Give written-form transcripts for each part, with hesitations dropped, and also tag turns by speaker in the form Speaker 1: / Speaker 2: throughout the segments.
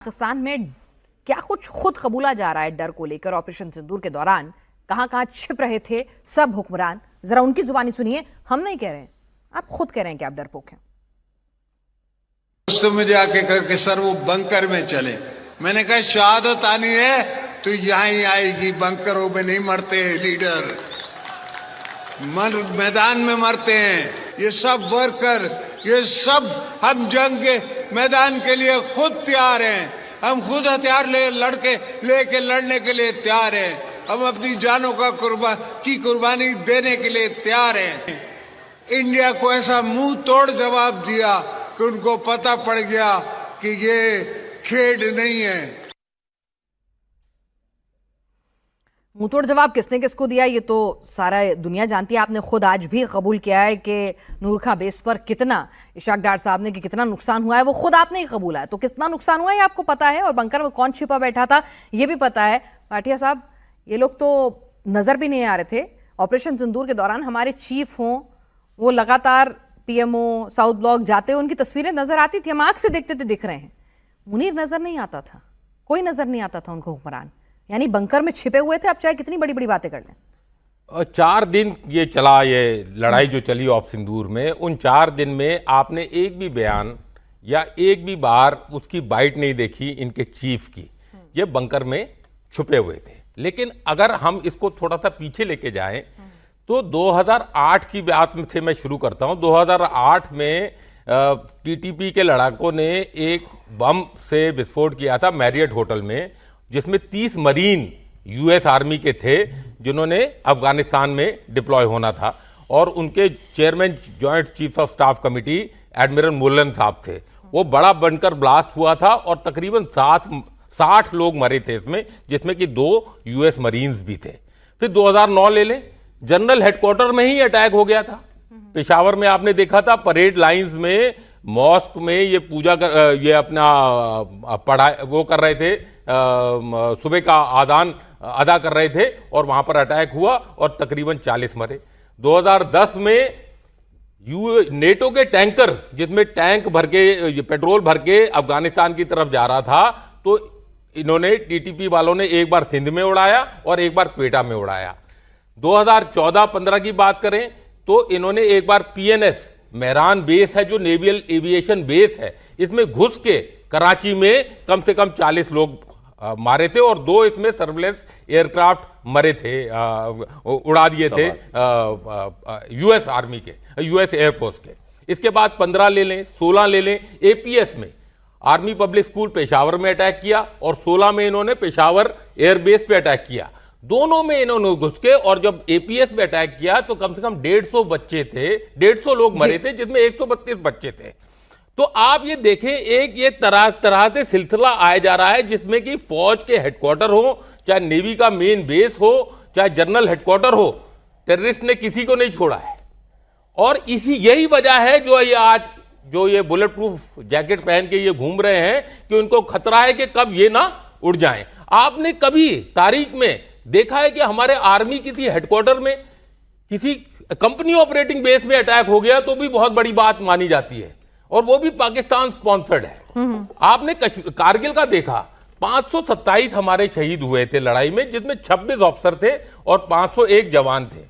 Speaker 1: पाकिस्तान में क्या कुछ खुद कबूला जा रहा है डर को लेकर। ऑपरेशन सिंदूर के दौरान कहां कहां छिप रहे थे सब हुक्मरान, जरा उनकी जुबानी सुनिए। हम नहीं कह रहे हैं, आप खुद कह रहे हैं कि आप डरपोक हैं।
Speaker 2: दोस्तों मुझे आके कहा कि सर वो बंकर में चले। मैंने कहा शहादत आनी है तो यहां ही आएगी, बंकरों में नहीं मरते लीडर, मैदान में मरते हैं। ये सब वर्कर, ये सब हम जंग के मैदान के लिए खुद तैयार हैं। हम खुद हथियार लेके लड़ने के लिए तैयार हैं। हम अपनी जानों का कुर्बानी देने के लिए तैयार हैं। इंडिया को ऐसा मुंह तोड़ जवाब दिया कि उनको पता पड़ गया कि ये खेड नहीं है।
Speaker 1: मुंहतोड़ जवाब किसने किसको दिया ये तो सारा दुनिया जानती है। आपने खुद आज भी कबूल किया है कि नूरखां बेस पर कितना, इशाक डार साहब ने कि कितना नुकसान हुआ है वो खुद आपने ही कबूला है। तो कितना नुकसान हुआ है आपको पता है, और बंकर में कौन छिपा बैठा था ये भी पता है। भाटिया साहब, ये लोग तो नजर भी नहीं आ रहे थे ऑपरेशन सिंदूर के दौरान। हमारे चीफ हों, वो लगातार पीएमओ साउथ ब्लॉक जाते, उनकी तस्वीरें नजर आती थी, हम आंख से देखते थे दिख रहे हैं। मुनीर नजर नहीं आता था, कोई नजर नहीं आता था उनको हुक्मरान, यानी बंकर में छिपे हुए थे। अब चाहे कितनी बड़ी बड़ी बातें कर लें।
Speaker 3: 4 दिन ये चला, ये लड़ाई जो चली ऑप सिंदूर में, उन 4 दिन में आपने एक भी बयान या एक भी बार उसकी बाइट नहीं देखी इनके चीफ की। ये बंकर में छुपे हुए थे। लेकिन अगर हम इसको थोड़ा सा पीछे लेके जाएं तो 2008 की बात से मैं शुरू करता हूं। 2008 में टीटीपी के लड़ाकों ने एक बम से विस्फोट किया था मैरियट होटल में, जिसमें 30 मरीन यूएस आर्मी के थे जिन्होंने अफगानिस्तान में डिप्लॉय होना था, और उनके chairman joint chiefs of staff committee admiral Mullen साहब थे। वो बड़ा बनकर ब्लास्ट हुआ था और तकरीबन 60 लोग मरे थे इसमें, जिसमें कि 2 यूएस मरीन्स भी थे। फिर 2009 ले लें, जनरल हेडक्वार्टर में ही अटैक हो गया था। पेशावर में आपने देखा था परेड लाइंस में, मॉस्क में ये पूजा कर, ये अपना पढ़ाई वो कर रहे थे, सुबह का आदान अदा कर रहे थे, और वहां पर अटैक हुआ और तकरीबन 40 मरे। 2010 में नेटो के टैंकर, जिसमें टैंक भर के पेट्रोल भर के अफगानिस्तान की तरफ जा रहा था, तो इन्होंने टीटीपी वालों ने एक बार सिंध में उड़ाया और एक बार क्वेटा में उड़ाया। 2014-15 की बात करें तो इन्होंने एक बार पीएनएस मेहरान बेस है जो नेवियल एविएशन बेस है, इसमें घुस के कराची में कम से कम 40 लोग मारे थे, और 2 इसमें सर्विलेंस एयरक्राफ्ट मरे थे, उड़ा दिए थे यूएस आर्मी के, यूएस एयरफोर्स के। इसके बाद 15 ले लें, 16 ले लें, एपीएस में आर्मी पब्लिक स्कूल पेशावर में अटैक किया, और 16 में इन्होंने पेशावर एयरबेस पे अटैक किया। दोनों में इन्होंने घुस के, और जब एपीएस पे अटैक किया तो कम से कम 150 बच्चे थे, 150 लोग मरे थे, जिसमें 132 बच्चे थे। तो आप ये देखें, एक ये तरह से सिलसिला आया जा रहा है, जिसमें कि फौज के हेडक्वार्टर हो, चाहे नेवी का मेन बेस हो, चाहे जनरल हेडक्वार्टर हो, टेररिस्ट ने किसी को नहीं छोड़ा है। और यही वजह है जो ये बुलेट प्रूफ जैकेट पहन के ये घूम रहे हैं, कि उनको खतरा है कि कब ये ना उड़ जाएं। आपने कभी तारीख में देखा है कि हमारे आर्मी किसी हेडक्वार्टर में किसी कंपनी ऑपरेटिंग बेस में अटैक हो गया तो भी बहुत बड़ी बात मानी जाती है, और वो भी पाकिस्तान स्पॉन्सर्ड है। आपने कारगिल का देखा, 527 हमारे शहीद हुए थे लड़ाई में, जिसमें 26 अफसर थे और 501 जवान थे।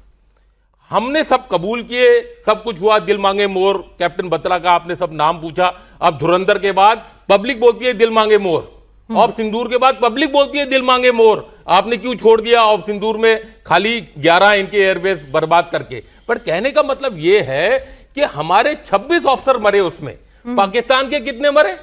Speaker 3: हमने सब कबूल किए, सब कुछ हुआ, दिल मांगे मोर, कैप्टन बत्रा का आपने सब नाम पूछा। अब धुरंधर के बाद पब्लिक बोलती है दिल मांगे मोर, ऑफ सिंदूर के बाद पब्लिक बोलती है दिल मांगे मोर। आपने क्यों छोड़ दिया ऑफ सिंदूर में खाली 11 इनके एयरबेस बर्बाद करके? पर कहने का मतलब यह है कि हमारे 26 अफसर मरे उसमें। पाकिस्तान के कितने मरे?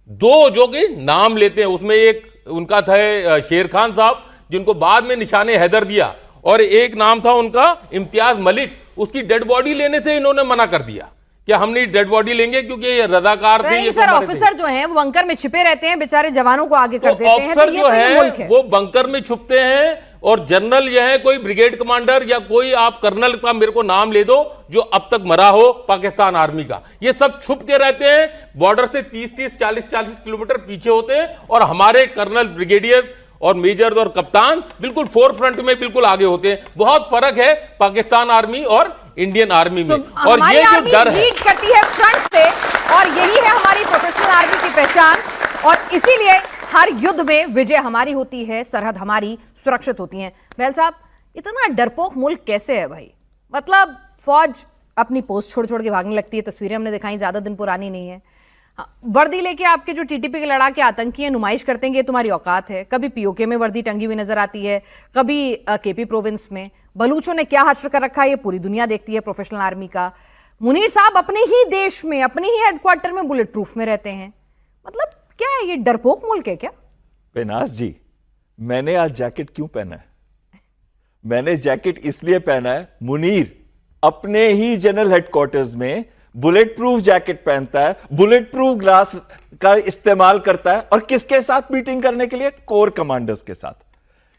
Speaker 3: 2 जो कि नाम लेते हैं, उसमें एक उनका था शेर खान साहब, जिनको बाद में निशाने हैदर दिया, और एक नाम था उनका इम्तियाज मलिक। उसकी डेड बॉडी लेने से इन्होंने मना कर दिया कि हम नहीं डेड बॉडी लेंगे, क्योंकि ये रजाकार थे। ये
Speaker 1: सर, ऑफिसर जो हैं वो बंकर में छिपे रहते हैं, बेचारे जवानों को आगे कर देते हैं।
Speaker 3: ऑफिसर जो है वो बंकर में छुपते हैं, और जनरल यह है कोई ब्रिगेड कमांडर या कोई आप कर्नल का मेरे को नाम ले दो जो अब तक मरा हो पाकिस्तान आर्मी का, ये सब छुप के रहते हैं। बॉर्डर से 30-30, 40-40 किलोमीटर पीछे होते हैं, और हमारे कर्नल, ब्रिगेडियर्स और मेजर और कप्तान बिल्कुल फोर फ्रंट में बिल्कुल आगे होते हैं। बहुत फर्क है पाकिस्तान आर्मी और इंडियन आर्मी में। और ये जो डर है,
Speaker 1: लीड करती है फ्रंट से, और यही है हमारी प्रोफेशनल आर्मी की पहचान। और इसीलिए हर युद्ध में विजय हमारी होती है, सरहद हमारी सुरक्षित होती है। बहल साहब, इतना डरपोक मुल्क कैसे है भाई? मतलब फौज अपनी पोस्ट छोड़ छोड़ के भागने लगती है, तस्वीरें हमने दिखाई, ज्यादा दिन पुरानी नहीं है। वर्दी लेके आपके जो टीटीपी के लड़ा के आतंकी है नुमाइश करते हैं, ये तुम्हारी औकात है। कभी पीओके में वर्दी टंगी हुई नजर आती है, कभी केपी प्रोविंस में। बलूचों ने क्या हश्र कर रखा है ये पूरी दुनिया देखती है, प्रोफेशनल आर्मी का। मुनीर साहब अपने ही देश में, अपने ही हेडक्वार्टर में बुलेट प्रूफ में रहते हैं। मतलब क्या है ये, डरपोक मुल्क है क्या?
Speaker 4: बेनाज जी, मैंने आज जैकेट क्यों पहना है? मैंने जैकेट इसलिए पहना है, मुनीर अपने ही जनरल हेडक्वार्टर्स में बुलेट प्रूफ जैकेट पहनता है, बुलेट प्रूफ ग्लास का इस्तेमाल करता है, और किसके साथ मीटिंग करने के लिए? कोर कमांडर्स के साथ।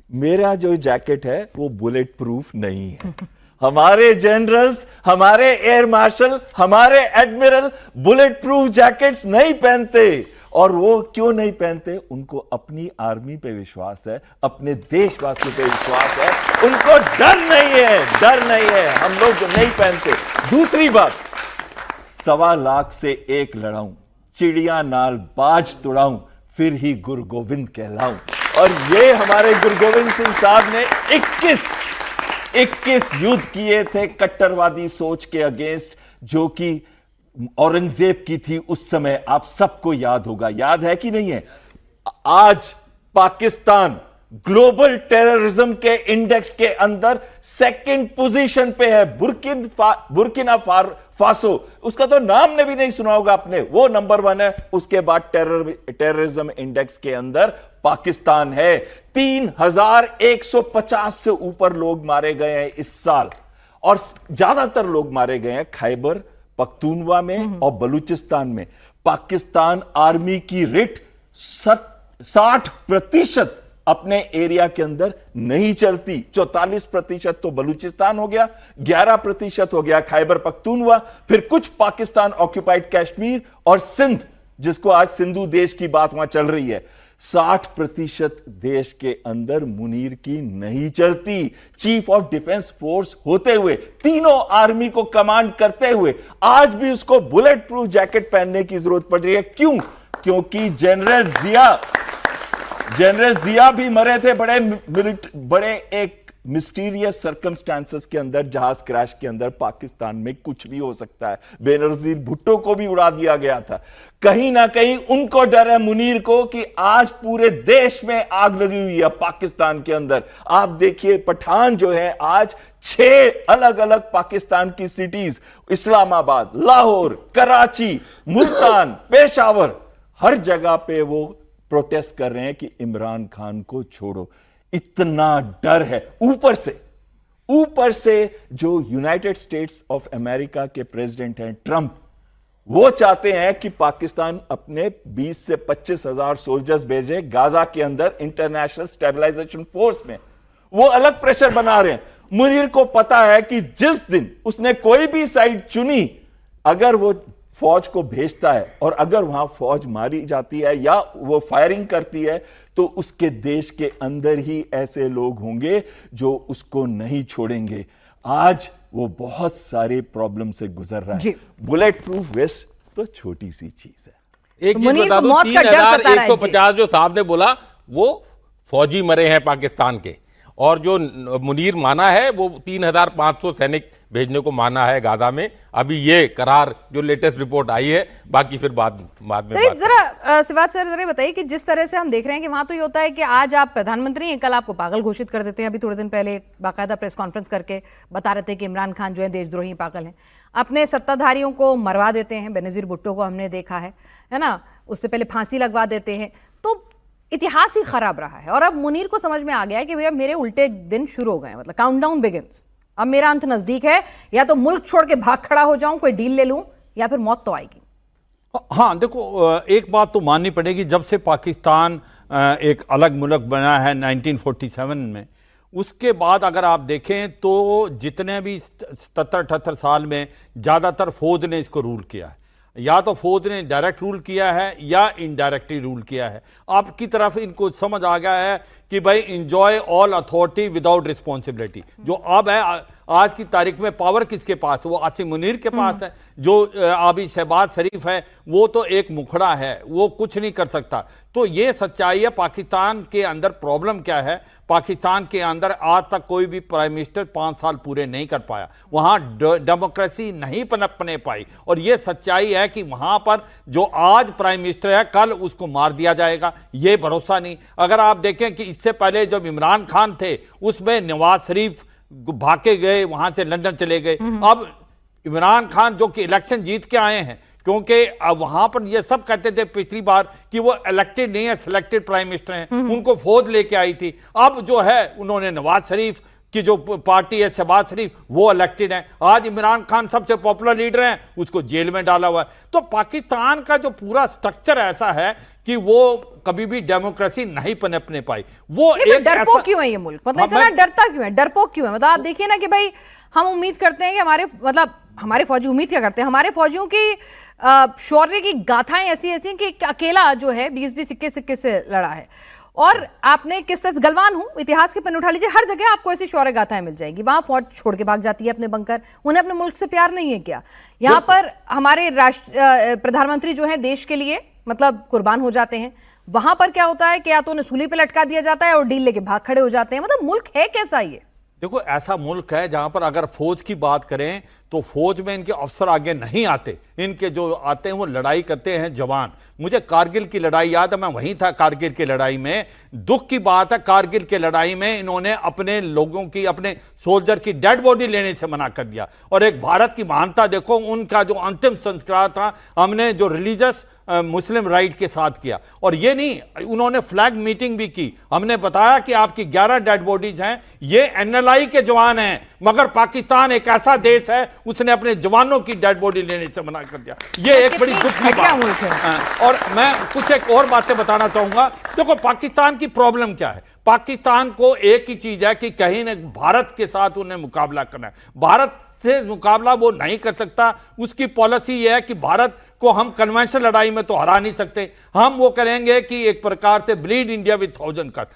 Speaker 4: मेरा जो जैकेट है वो बुलेट प्रूफ नहीं है। हमारे जनरल्स, हमारे एयर मार्शल, हमारे एडमिरल बुलेट प्रूफ जैकेट्स नहीं पहनते। और वो क्यों नहीं पहनते? उनको अपनी आर्मी पे विश्वास है, अपने देशवासियों पे विश्वास है, उनको डर नहीं है, डर नहीं है। हम लोग नहीं पहनते। दूसरी बात, 1.25 लाख से एक लड़ाऊं, चिड़िया नाल बाज तुड़ाऊं, फिर ही गुरु गोविंद कहलाऊं। और ये हमारे गुरु गोविंद सिंह साहब ने 21 युद्ध किए थे कट्टरवादी सोच के अगेंस्ट, जो कि औरंगजेब की थी उस समय। आप सबको याद होगा, याद है कि नहीं है? आज पाकिस्तान ग्लोबल टेररिज्म के इंडेक्स के अंदर 2nd पोजीशन पे है। बुर्किना फासो, उसका तो नाम ने भी नहीं सुना होगा आपने, वो नंबर 1 है। उसके बाद टेररिज्म इंडेक्स के अंदर पाकिस्तान है। 3150 से ऊपर लोग मारे गए हैं इस साल, और ज्यादातर लोग मारे गए हैं खैबर पख्तूनवा में और बलूचिस्तान में। पाकिस्तान आर्मी की रिट 60% अपने एरिया के अंदर नहीं चलती। 44% तो बलूचिस्तान हो गया, 11% हो गया खैबर पख्तूनवा, फिर कुछ पाकिस्तान ऑक्यूपाइड कश्मीर और सिंध, जिसको आज सिंधु देश की बात वहां चल रही है। 60% देश के अंदर मुनीर की नहीं चलती। चीफ ऑफ डिफेंस फोर्स होते हुए, तीनों आर्मी को कमांड करते हुए, आज भी उसको बुलेट प्रूफ जैकेट पहनने की जरूरत पड़ रही है। क्यों? क्योंकि जनरल जिया भी मरे थे बड़े एक मिस्टीरियस सर्कमस्टांसेस के अंदर, जहाज क्रैश के अंदर। पाकिस्तान में कुछ भी हो सकता है। बेनजीर भुट्टो को भी उड़ा दिया गया था। कहीं ना कहीं उनको डर है मुनीर को कि आज पूरे देश में आग लगी हुई है पाकिस्तान के अंदर। आप देखिए, पठान जो है आज 6 अलग अलग पाकिस्तान की सिटीज, इस्लामाबाद, लाहौर, कराची, मुल्तान, पेशावर, हर जगह पे वो प्रोटेस्ट कर रहे हैं कि इमरान खान को छोड़ो। इतना डर है। ऊपर से जो यूनाइटेड स्टेट्स ऑफ अमेरिका के प्रेसिडेंट हैं ट्रंप, वो चाहते हैं कि पाकिस्तान अपने 20 से 25 हजार सोल्जर्स भेजे गाजा के अंदर इंटरनेशनल स्टेबलाइजेशन फोर्स में। वो अलग प्रेशर बना रहे हैं। मुनीर को पता है कि जिस दिन उसने कोई भी साइड चुनी, अगर वो फौज को भेजता है और अगर वहां फौज मारी जाती है या वो फायरिंग करती है, तो उसके देश के अंदर ही ऐसे लोग होंगे जो उसको नहीं छोड़ेंगे। आज वो बहुत सारे प्रॉब्लम से गुजर रहा है। बुलेट प्रूफ वेस्ट तो छोटी सी चीज है।
Speaker 3: एक चीज बता दूं, 3150 जो साहब ने बोला वो फौजी मरे हैं पाकिस्तान के, और जो मुनीर माना है वो 3500 सैनिक भेजने को माना है गाजा में। अभी ये करार जो लेटेस्ट रिपोर्ट आई है, बाकी फिर बाद में
Speaker 1: जरा सिवात सर जरा बताइए कि जिस तरह से हम देख रहे हैं कि वहां तो ये होता है कि आज आप प्रधानमंत्री हैं, कल आपको पागल घोषित कर देते हैं। अभी थोड़े दिन पहले बाकायदा प्रेस कॉन्फ्रेंस करके बता रहे थे कि इमरान खान जो है देशद्रोही पागल हैं। अपने सत्ताधारियों को मरवा देते हैं, बेनजीर भुट्टो को हमने देखा है ना, उससे पहले फांसी लगवा देते हैं। तो इतिहास ही खराब रहा है। और अब मुनीर को समझ में आ गया है कि भैया मेरे उल्टे दिन शुरू हो गए, मतलब काउंटडाउन बिगिंस। अब मेरा अंत नजदीक है, या तो मुल्क छोड़ के भाग खड़ा हो जाऊं, कोई डील ले लूं, या फिर मौत तो आएगी।
Speaker 5: हाँ देखो, एक बात तो माननी पड़ेगी, जब से पाकिस्तान एक अलग मुल्क बना है 1947 में, उसके बाद अगर आप देखें तो जितने भी 77-78 साल में ज़्यादातर फौज ने इसको रूल किया है। या तो फौज ने डायरेक्ट रूल किया है या इनडायरेक्टली रूल किया है। आपकी तरफ इनको समझ आ गया है कि भाई enjoy all authority without responsibility. जो अब है आज की तारीख में पावर किसके पास है? वो आसिम मुनीर के पास है। जो अभी शहबाज शरीफ है वो तो एक मुखड़ा है, वो कुछ नहीं कर सकता। तो ये सच्चाई है। पाकिस्तान के अंदर प्रॉब्लम क्या है, पाकिस्तान के अंदर आज तक कोई भी प्राइम मिनिस्टर 5 साल पूरे नहीं कर पाया, वहां डेमोक्रेसी नहीं पनपने पाई। और यह सच्चाई है कि वहां पर जो आज प्राइम मिनिस्टर है कल उसको मार दिया जाएगा, यह भरोसा नहीं। अगर आप देखें कि इससे पहले जब इमरान खान थे उसमें नवाज शरीफ भागे गए, वहां से लंदन चले गए। अब इमरान खान जो कि इलेक्शन जीत के आए हैं, क्योंकि वहां पर ये सब कहते थे पिछली बार कि वो इलेक्टेड नहीं है, सिलेक्टेड प्राइम मिनिस्टर हैं, उनको फौज लेके आई थी। अब जो है उन्होंने नवाज शरीफ की जो पार्टी है, शहबाज शरीफ, वो इलेक्टेड है। आज इमरान खान सबसे पॉपुलर लीडर हैं, उसको जेल में डाला हुआ है। तो पाकिस्तान का जो पूरा स्ट्रक्चर ऐसा है कि वो कभी भी डेमोक्रेसी नहीं पनपने पाई। वो एक
Speaker 1: डरपोक क्यों है ये मुल्क, मतलब इतना डरता क्यों है, डरपोक क्यों है? मतलब आप देखिए ना कि भाई हम उम्मीद करते हैं कि हमारे फौजी उम्मीद क्या करते हैं, हमारे फौजियों की शौर्य की गाथाएं ऐसी ऐसी कि अकेला जो है 20-20 सिक्के से लड़ा है। और आपने किस तरह गलवान हूं, इतिहास के पन्ने उठा लीजिए, हर जगह आपको ऐसी शौर्य गाथाएं मिल जाएगी। वहां फौज छोड़ के भाग जाती है अपने बंकर, उन्हें अपने मुल्क से प्यार नहीं है क्या? यहाँ पर हमारे प्रधानमंत्री जो है देश के लिए मतलब कुर्बान हो जाते हैं। वहां पर क्या होता है कि या तो उन्हें सूली पे लटका दिया जाता है और डील लेके भाग खड़े हो जाते हैं। मतलब मुल्क है कैसा ये?
Speaker 5: देखो, ऐसा मुल्क है जहां पर अगर फौज की बात करें तो फौज में इनके अफसर आगे नहीं आते, इनके जो आते हैं वो लड़ाई करते हैं जवान। मुझे कारगिल की लड़ाई याद है, मैं वहीं था कारगिल की लड़ाई में। दुख की बात है, कारगिल की लड़ाई में इन्होंने अपने लोगों की, अपने सोल्जर की डेड बॉडी लेने से मना कर दिया। और एक भारत की महानता देखो, उनका जो अंतिम संस्कार था हमने जो रिलीजियस मुस्लिम राइट के साथ किया। और ये नहीं, उन्होंने फ्लैग मीटिंग भी की, हमने बताया कि आपकी 11 डेड बॉडीज हैं, ये एनएलआई के जवान हैं, मगर पाकिस्तान एक ऐसा देश है उसने अपने जवानों की डेड बॉडी लेने से मना कर दिया। ये एक बड़ी दुख की बात है। और मैं कुछ एक और बातें बताना चाहूंगा। देखो, पाकिस्तान की प्रॉब्लम क्या है, पाकिस्तान को एक ही चीज है कि कहीं न भारत के साथ उन्हें मुकाबला करना है। भारत से मुकाबला वो नहीं कर सकता। उसकी पॉलिसी यह है कि भारत को हम कन्वेंशनल लड़ाई में तो हरा नहीं सकते, हम वो करेंगे कि एक प्रकार से ब्लीड इंडिया विद 1000 कट।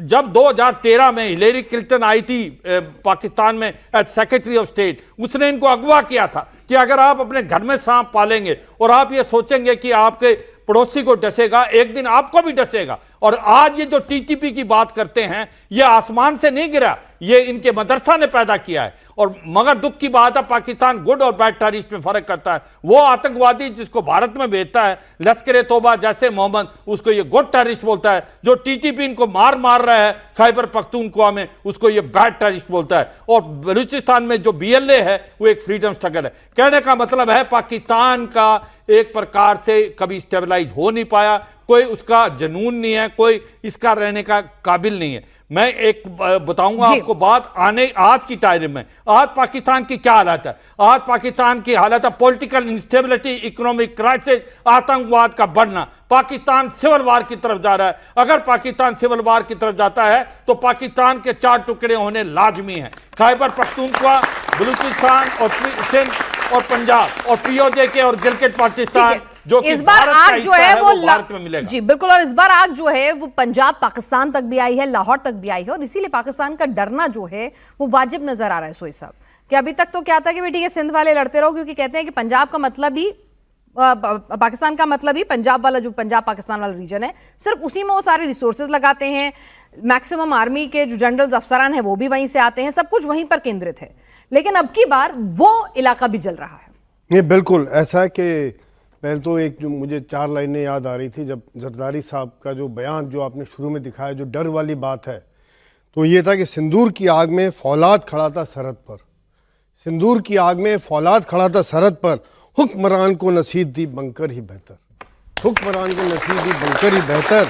Speaker 5: जब 2013 में हिलेरी क्लिंटन आई थी पाकिस्तान में एज सेक्रेटरी ऑफ स्टेट, उसने इनको अगवा किया था कि अगर आप अपने घर में सांप पालेंगे और आप ये सोचेंगे कि आपके पड़ोसी को डसेगा, एक दिन आपको भी डसेगा। और आज ये जो टीटीपी की बात करते हैं, ये आसमान से नहीं गिरा, ये इनके मदरसा ने पैदा किया है। और मगर दुख की बात है, पाकिस्तान गुड और बैड टेररिस्ट में फर्क करता है। वो आतंकवादी जिसको भारत में भेजता है, लश्कर ए तौबा जैसे मोहम्मद, उसको ये गुड टेररिस्ट बोलता है। जो टीटीपी इनको मार रहा है खैबर पख्तूनख्वा में, उसको ये बैड टेररिस्ट बोलता है। और बलूचिस्तान में जो बीएलए है वो एक फ्रीडम स्ट्रगल है। कहने का मतलब है पाकिस्तान का एक प्रकार से कभी स्टेबलाइज हो नहीं पाया, कोई उसका जुनून नहीं है, कोई इसका रहने का काबिल नहीं है। मैं एक बताऊंगा आपको बात, आज की टाइम में आज पाकिस्तान की क्या हालत है। आज पाकिस्तान की हालत है पॉलिटिकल इंस्टेबिलिटी, इकोनॉमिक क्राइसिस, आतंकवाद का बढ़ना। पाकिस्तान सिविल वार की तरफ जा रहा है। अगर पाकिस्तान सिविल वार की तरफ जाता है तो पाकिस्तान के 4 टुकड़े होने लाजमी हैं, खैबर पख्तूनख्वा, बलूचिस्तान और सिंध और पंजाब और पीओजे के और गिलगित पाकिस्तान, जो कि
Speaker 1: इस बार आग जो है वो
Speaker 5: भारत में मिलेगा।
Speaker 1: जी बिल्कुल, और इस बार आग जो है वो पंजाब पाकिस्तान तक भी आई है, लाहौर तक भी आई है। और इसीलिए पाकिस्तान का डरना जो है वो वाजिब नजर आ रहा है। सोई साहब कि अभी तक तो क्या था कि बेटी ये सिंध वाले लड़ते रहो, क्योंकि कहते हैं कि पंजाब का मतलब ही पाकिस्तान का मतलब ही पंजाब वाला, जो पंजाब पाकिस्तान वाला रीजन है, सिर्फ उसी में वो सारे रिसोर्सेज लगाते हैं। मैक्सिमम आर्मी के जो जनरल्स अफसरान हैं वो भी वहीं से आते हैं, सब कुछ वहीं पर केंद्रित है। लेकिन अब की बार वो इलाका भी जल रहा है।
Speaker 6: ये बिल्कुल ऐसा है कि पहले तो एक जो मुझे 4 लाइनें याद आ रही थी, जब जरदारी साहब का जो बयान जो आपने शुरू में दिखाया, जो डर वाली बात है, तो ये था कि सिंदूर की आग में फौलाद खड़ा था सरहद पर, सिंदूर की आग में फौलाद खड़ा था सरहद पर, हुक्मरान को नसीहत दी बंकर ही बेहतर, हुक्मरान को नसीहत दी बंकर ही बेहतर।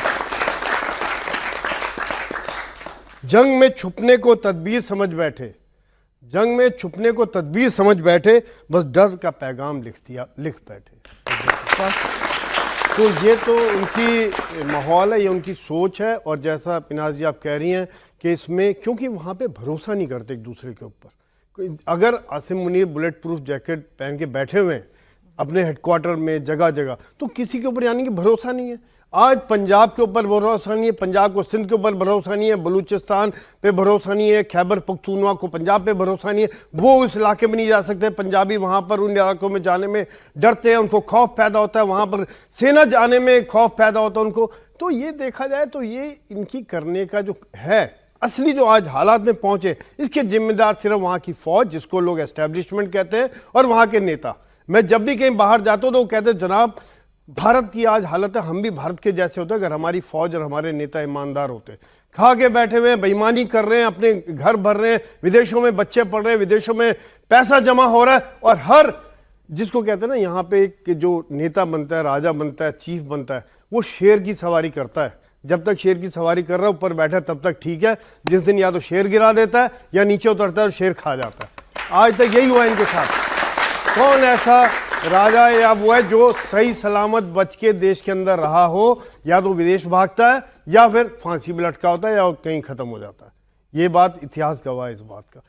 Speaker 6: जंग में छुपने को तदबीर समझ बैठे, जंग में छुपने को तदबीर समझ बैठे, बस डर का पैगाम लिख बैठे। तो ये तो उनकी माहौल है, ये उनकी सोच है। और जैसा पिनाज जी आप कह रही हैं कि इसमें, क्योंकि वहाँ पे भरोसा नहीं करते एक दूसरे के ऊपर। अगर Asim Munir bullet proof jacket पहन के बैठे हुए हैं अपने हेडक्वार्टर में जगह जगह, तो किसी के ऊपर यानी कि भरोसा नहीं है। आज पंजाब के ऊपर भरोसा नहीं है, पंजाब को सिंध के ऊपर भरोसा नहीं है, बलूचिस्तान पे भरोसा नहीं है, खैबर पख्तूनख्वा को पंजाब पे भरोसा नहीं है। वो उस इलाके में नहीं जा सकते, पंजाबी वहाँ पर उन इलाकों में जाने में डरते हैं, उनको खौफ पैदा होता है, वहाँ पर सेना जाने में खौफ पैदा होता है उनको। तो ये देखा जाए तो ये इनकी करने का जो है असली जो आज हालात में पहुंचे, इसके जिम्मेदार सिर्फ वहां की फौज, जिसको लोग एस्टेब्लिशमेंट कहते हैं, और वहां के नेता। मैं जब भी कहीं बाहर जाता हूं तो वो कहते हैं जनाब भारत की आज हालत है, हम भी भारत के जैसे होते अगर हमारी फौज और हमारे नेता ईमानदार होते। खा के बैठे हुए हैं, बेईमानी कर रहे हैं, अपने घर भर रहे हैं, विदेशों में बच्चे पढ़ रहे हैं, विदेशों में पैसा जमा हो रहा है, और हर जिसको कहते हैं ना यहाँ पे एक जो नेता बनता है, राजा बनता है, चीफ बनता है, वो शेर की सवारी करता है। जब तक शेर की सवारी कर रहा है ऊपर बैठा तब तक ठीक है, जिस दिन या तो शेर गिरा देता है या नीचे उतरता है और शेर खा जाता है। आज तक यही हुआ इनके साथ। कौन ऐसा राजा या वो है जो सही सलामत बच के देश के अंदर रहा हो? या तो विदेश भागता है या फिर फांसी में लटका होता है या कहीं खत्म हो जाता है। ये बात इतिहास गवाह है इस बात का।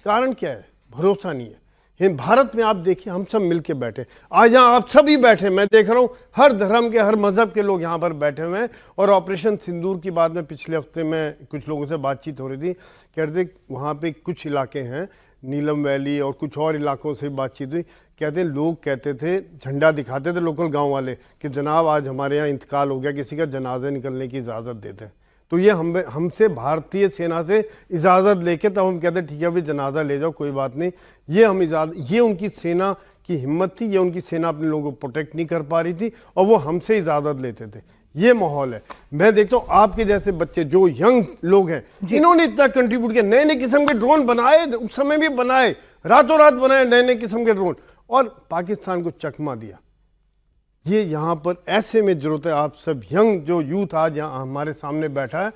Speaker 6: कारण क्या है? भरोसा नहीं है। भारत में आप देखिए हम सब मिलके बैठे, आज यहाँ आप सभी बैठे, मैं देख रहा हूँ हर धर्म के हर मजहब के लोग यहाँ पर बैठे हुए हैं। और ऑपरेशन सिंदूर की बात में पिछले हफ्ते में कुछ लोगों से बातचीत हो रही थी, कह रहे थे वहाँ पे कुछ इलाके हैं, नीलम वैली और कुछ और इलाकों से बातचीत हुई, कहते लोग कहते थे, झंडा दिखाते थे लोकल गाँव वाले कि जनाब आज हमारे यहाँ इंतकाल हो गया, किसी का जनाजा निकलने की इजाज़त देते हैं। तो ये हमसे भारतीय सेना से इजाज़त लेके तब हम कहते ठीक है अभी जनाजा ले जाओ, कोई बात नहीं। ये हम इजाज़त, ये उनकी सेना की हिम्मत थी, ये उनकी सेना अपने लोगों को प्रोटेक्ट नहीं कर पा रही थी और वो हमसे इजाज़त लेते थे। ये माहौल है। मैं देखता हूँ आपके जैसे बच्चे जो यंग लोग हैं, इन्होंने इतना कंट्रीब्यूट किया, नए नए किस्म के ड्रोन बनाए, उस समय भी बनाए, रातों रात बनाए नए नए किस्म के ड्रोन, और पाकिस्तान को चकमा दिया। ये यहाँ पर ऐसे में जरूरत है आप सब यंग जो यूथ आज यहाँ हमारे सामने बैठा है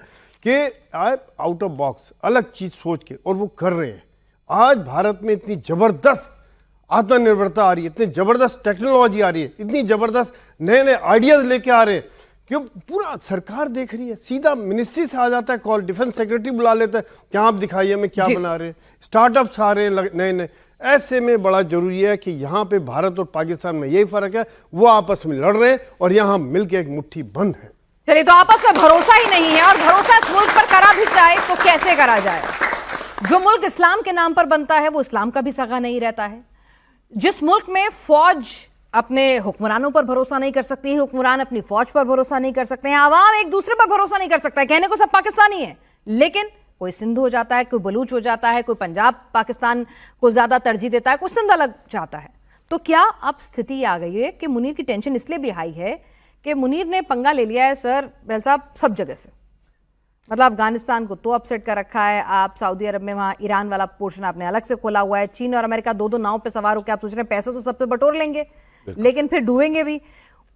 Speaker 6: कि आप आउट ऑफ बॉक्स अलग चीज सोच के, और वो कर रहे हैं। आज भारत में इतनी जबरदस्त आत्मनिर्भरता आ रही है, इतनी जबरदस्त टेक्नोलॉजी आ रही है, इतनी जबरदस्त नए नए आइडियाज लेके आ रहे हैं कि पूरा सरकार देख रही है। सीधा मिनिस्ट्री से आ जाता है कॉल, डिफेंस सेक्रेटरी बुला लेता है, क्या आप दिखाइए हमें क्या बना रहे हैं, स्टार्टअप्स आ रहे हैं नए नए। ऐसे में बड़ा जरूरी है कि यहाँ पे भारत और पाकिस्तान में यही फर्क है, वो आपस में लड़ रहे हैं और यहाँ मिलके एक मुट्ठी बंद है।
Speaker 1: चलिए, तो आपस में भरोसा ही नहीं है, और भरोसा इस मुल्क पर करा भी जाए तो कैसे करा जाए? जो मुल्क इस्लाम के नाम पर बनता है वो इस्लाम का भी सगा नहीं रहता है। जिस मुल्क में फौज अपने हुक्मरानों पर भरोसा नहीं कर सकती है, हुक्मरान अपनी फौज पर भरोसा नहीं कर सकते हैं, आवाम एक दूसरे पर भरोसा नहीं कर सकता है। कहने को सब पाकिस्तानी है, लेकिन कोई सिंध हो जाता है, कोई बलूच हो जाता है, कोई पंजाब पाकिस्तान को ज्यादा तरजीह देता है, कोई सिंध अलग चाहता है। तो क्या अब स्थिति आ गई है कि मुनीर की टेंशन इसलिए भी हाई है कि मुनीर ने पंगा ले लिया है सर बैल साहब सब जगह से। मतलब अफगानिस्तान को तो अपसेट कर रखा है, आप सऊदी अरब में वहां ईरान वाला पोर्शन आपने अलग से खोला हुआ है, चीन और अमेरिका दो दो नाव पे सवार होकर आप सोच रहे हैं पैसे तो सब पे बटोर लेंगे लेकिन फिर डूबेंगे भी।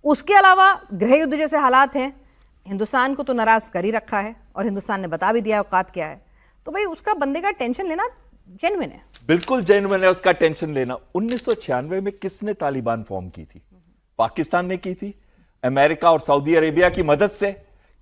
Speaker 1: उसके अलावा गृह युद्ध जैसे हालात हैं, हिंदुस्तान को तो नाराज कर ही रखा है और हिंदुस्तान ने बता भी दिया औकात क्या है। तो भाई उसका बंदे का टेंशन लेना जेन्युइन है,
Speaker 4: बिल्कुल जेन्युइन है उसका टेंशन लेना। 1996 में किसने तालिबान फॉर्म की थी? पाकिस्तान ने की थी, अमेरिका और सऊदी अरेबिया की मदद से।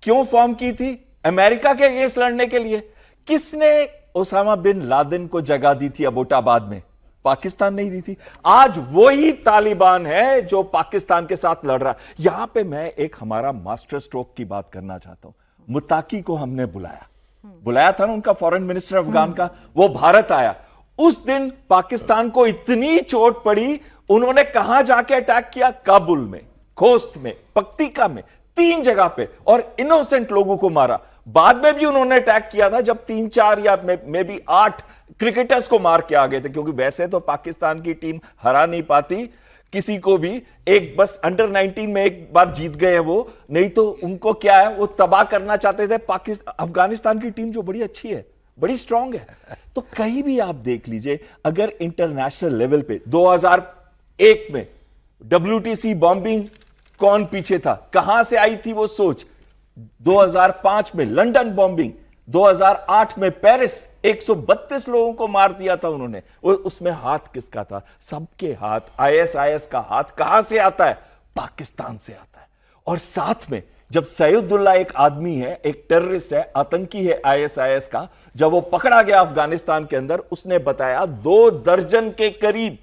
Speaker 4: क्यों फॉर्म की थी? अमेरिका के अगेंस्ट लड़ने के लिए। किसने ओसामा बिन लादेन को जगह दी थी अबोटाबाद में? पाकिस्तान नहीं दी थी। आज वही तालिबान है जो पाकिस्तान के साथ लड़ रहा है। यहां पे मैं एक हमारा मास्टर स्ट्रोक की बात करना चाहता हूं। मुताकी को हमने बुलाया था ना, उनका फॉरेन मिनिस्टर अफगान का, वो भारत आया। उस दिन पाकिस्तान को इतनी चोट पड़ी, उन्होंने कहां जाके अटैक किया? काबुल में, खोस्त में, पक्तिका में, 3 जगह पे, और इनोसेंट लोगों को मारा। बाद में भी उन्होंने अटैक किया था जब 3-4 या मे बी 8 क्रिकेटर्स को मार के आ गए थे, क्योंकि वैसे तो पाकिस्तान की टीम हरा नहीं पाती किसी को भी। एक बस अंडर 19 में एक बार जीत गए वो, नहीं तो उनको क्या है, वो तबाह करना चाहते थे अफगानिस्तान की टीम जो बड़ी अच्छी है, बड़ी स्ट्रांग है। तो कहीं भी आप देख लीजिए, अगर इंटरनेशनल लेवल पे 2001 में WTC बॉम्बिंग कौन पीछे था, कहां से आई थी वो सोच? 2005 में लंदन बॉम्बिंग, 2008 में पेरिस, 132 लोगों को मार दिया था उन्होंने। उसमें हाथ किसका था? सबके हाथ। ISIS का हाथ कहां से आता है? पाकिस्तान से आता है। और साथ में जब सैयदुल्ला एक आदमी है, एक टेररिस्ट है, आतंकी है ISIS का, जब वो पकड़ा गया अफगानिस्तान के अंदर, उसने बताया 2 दर्जन के करीब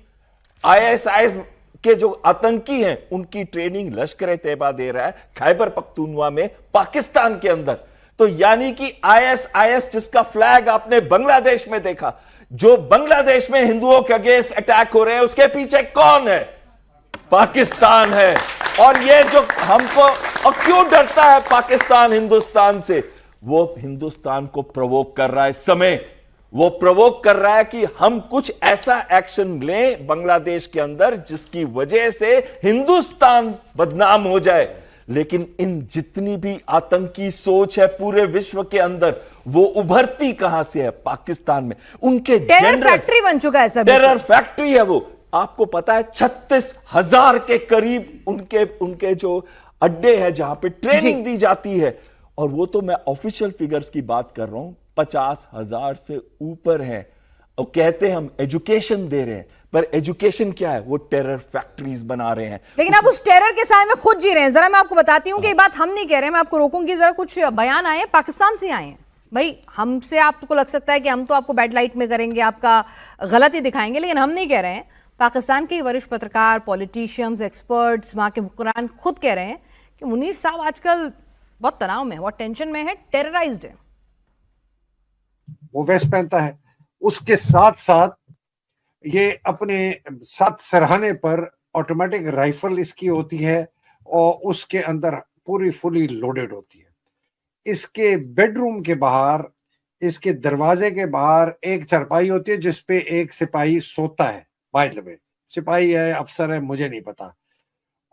Speaker 4: ISIS के जो आतंकी हैं उनकी ट्रेनिंग लश्कर-ए-तैयबा दे रहा है खैबर पख्तूनख्वा में, पाकिस्तान के अंदर। तो यानी कि ISIS जिसका फ्लैग आपने बांग्लादेश में देखा, जो बांग्लादेश में हिंदुओं के अगेंस्ट अटैक हो रहे हैं, उसके पीछे कौन है? पाकिस्तान है। और ये जो हमको और क्यों डरता है पाकिस्तान हिंदुस्तान से, वो हिंदुस्तान को प्रवोक कर रहा है। इस समय वो प्रवोक कर रहा है कि हम कुछ ऐसा एक्शन लें बांग्लादेश के अंदर जिसकी वजह से हिंदुस्तान बदनाम हो जाए। लेकिन इन जितनी भी आतंकी सोच है पूरे विश्व के अंदर, वो उभरती कहां से है? पाकिस्तान में। उनके
Speaker 1: टेरर फैक्ट्री बन चुका है सब।
Speaker 4: टेरर फैक्ट्री है वो। आपको पता है 36,000 के करीब उनके जो अड्डे हैं जहां पे ट्रेनिंग दी जाती है। और वो तो मैं ऑफिशियल फिगर्स की बात कर रहा हूं, 50,000 से ऊपर हैं। और कहते हैं हम एजुकेशन दे रहे हैं, पर एजुकेशन क्या है? वो टेरर फैक्ट्रीज बना रहे हैं।
Speaker 1: लेकिन आप उस टेरर के साए में खुद जी रहे हैं। जरा मैं आपको बताती हूँ कि ये बात हम नहीं कह रहे हैं, मैं आपको रोकूंगी। जरा कुछ बयान आए हैं पाकिस्तान से आए हैं। भाई हमसे आपको लग सकता है कि हम तो आपको बैड लाइट में करेंगे, आपका गलत ही दिखाएंगे, लेकिन हम नहीं कह रहे हैं। पाकिस्तान के वरिष्ठ पत्रकार, पॉलिटिशियंस, एक्सपर्ट्स, वहां के हुक्मरान खुद कह रहे हैं कि मुनीर साहब आजकल बहुत तनाव में है, बहुत टेंशन में है, टेरराइज्ड है।
Speaker 7: वो वेस्ट पहनता है, उसके साथ साथ ये अपने साथ सरहाने पर ऑटोमेटिक राइफल इसकी होती है और उसके अंदर पूरी फुली लोडेड होती है। इसके बेडरूम के बाहर, इसके दरवाजे के बाहर एक चारपाई होती है जिसपे एक सिपाही सोता है। बाय द वे, सिपाही है, अफसर है, मुझे नहीं पता।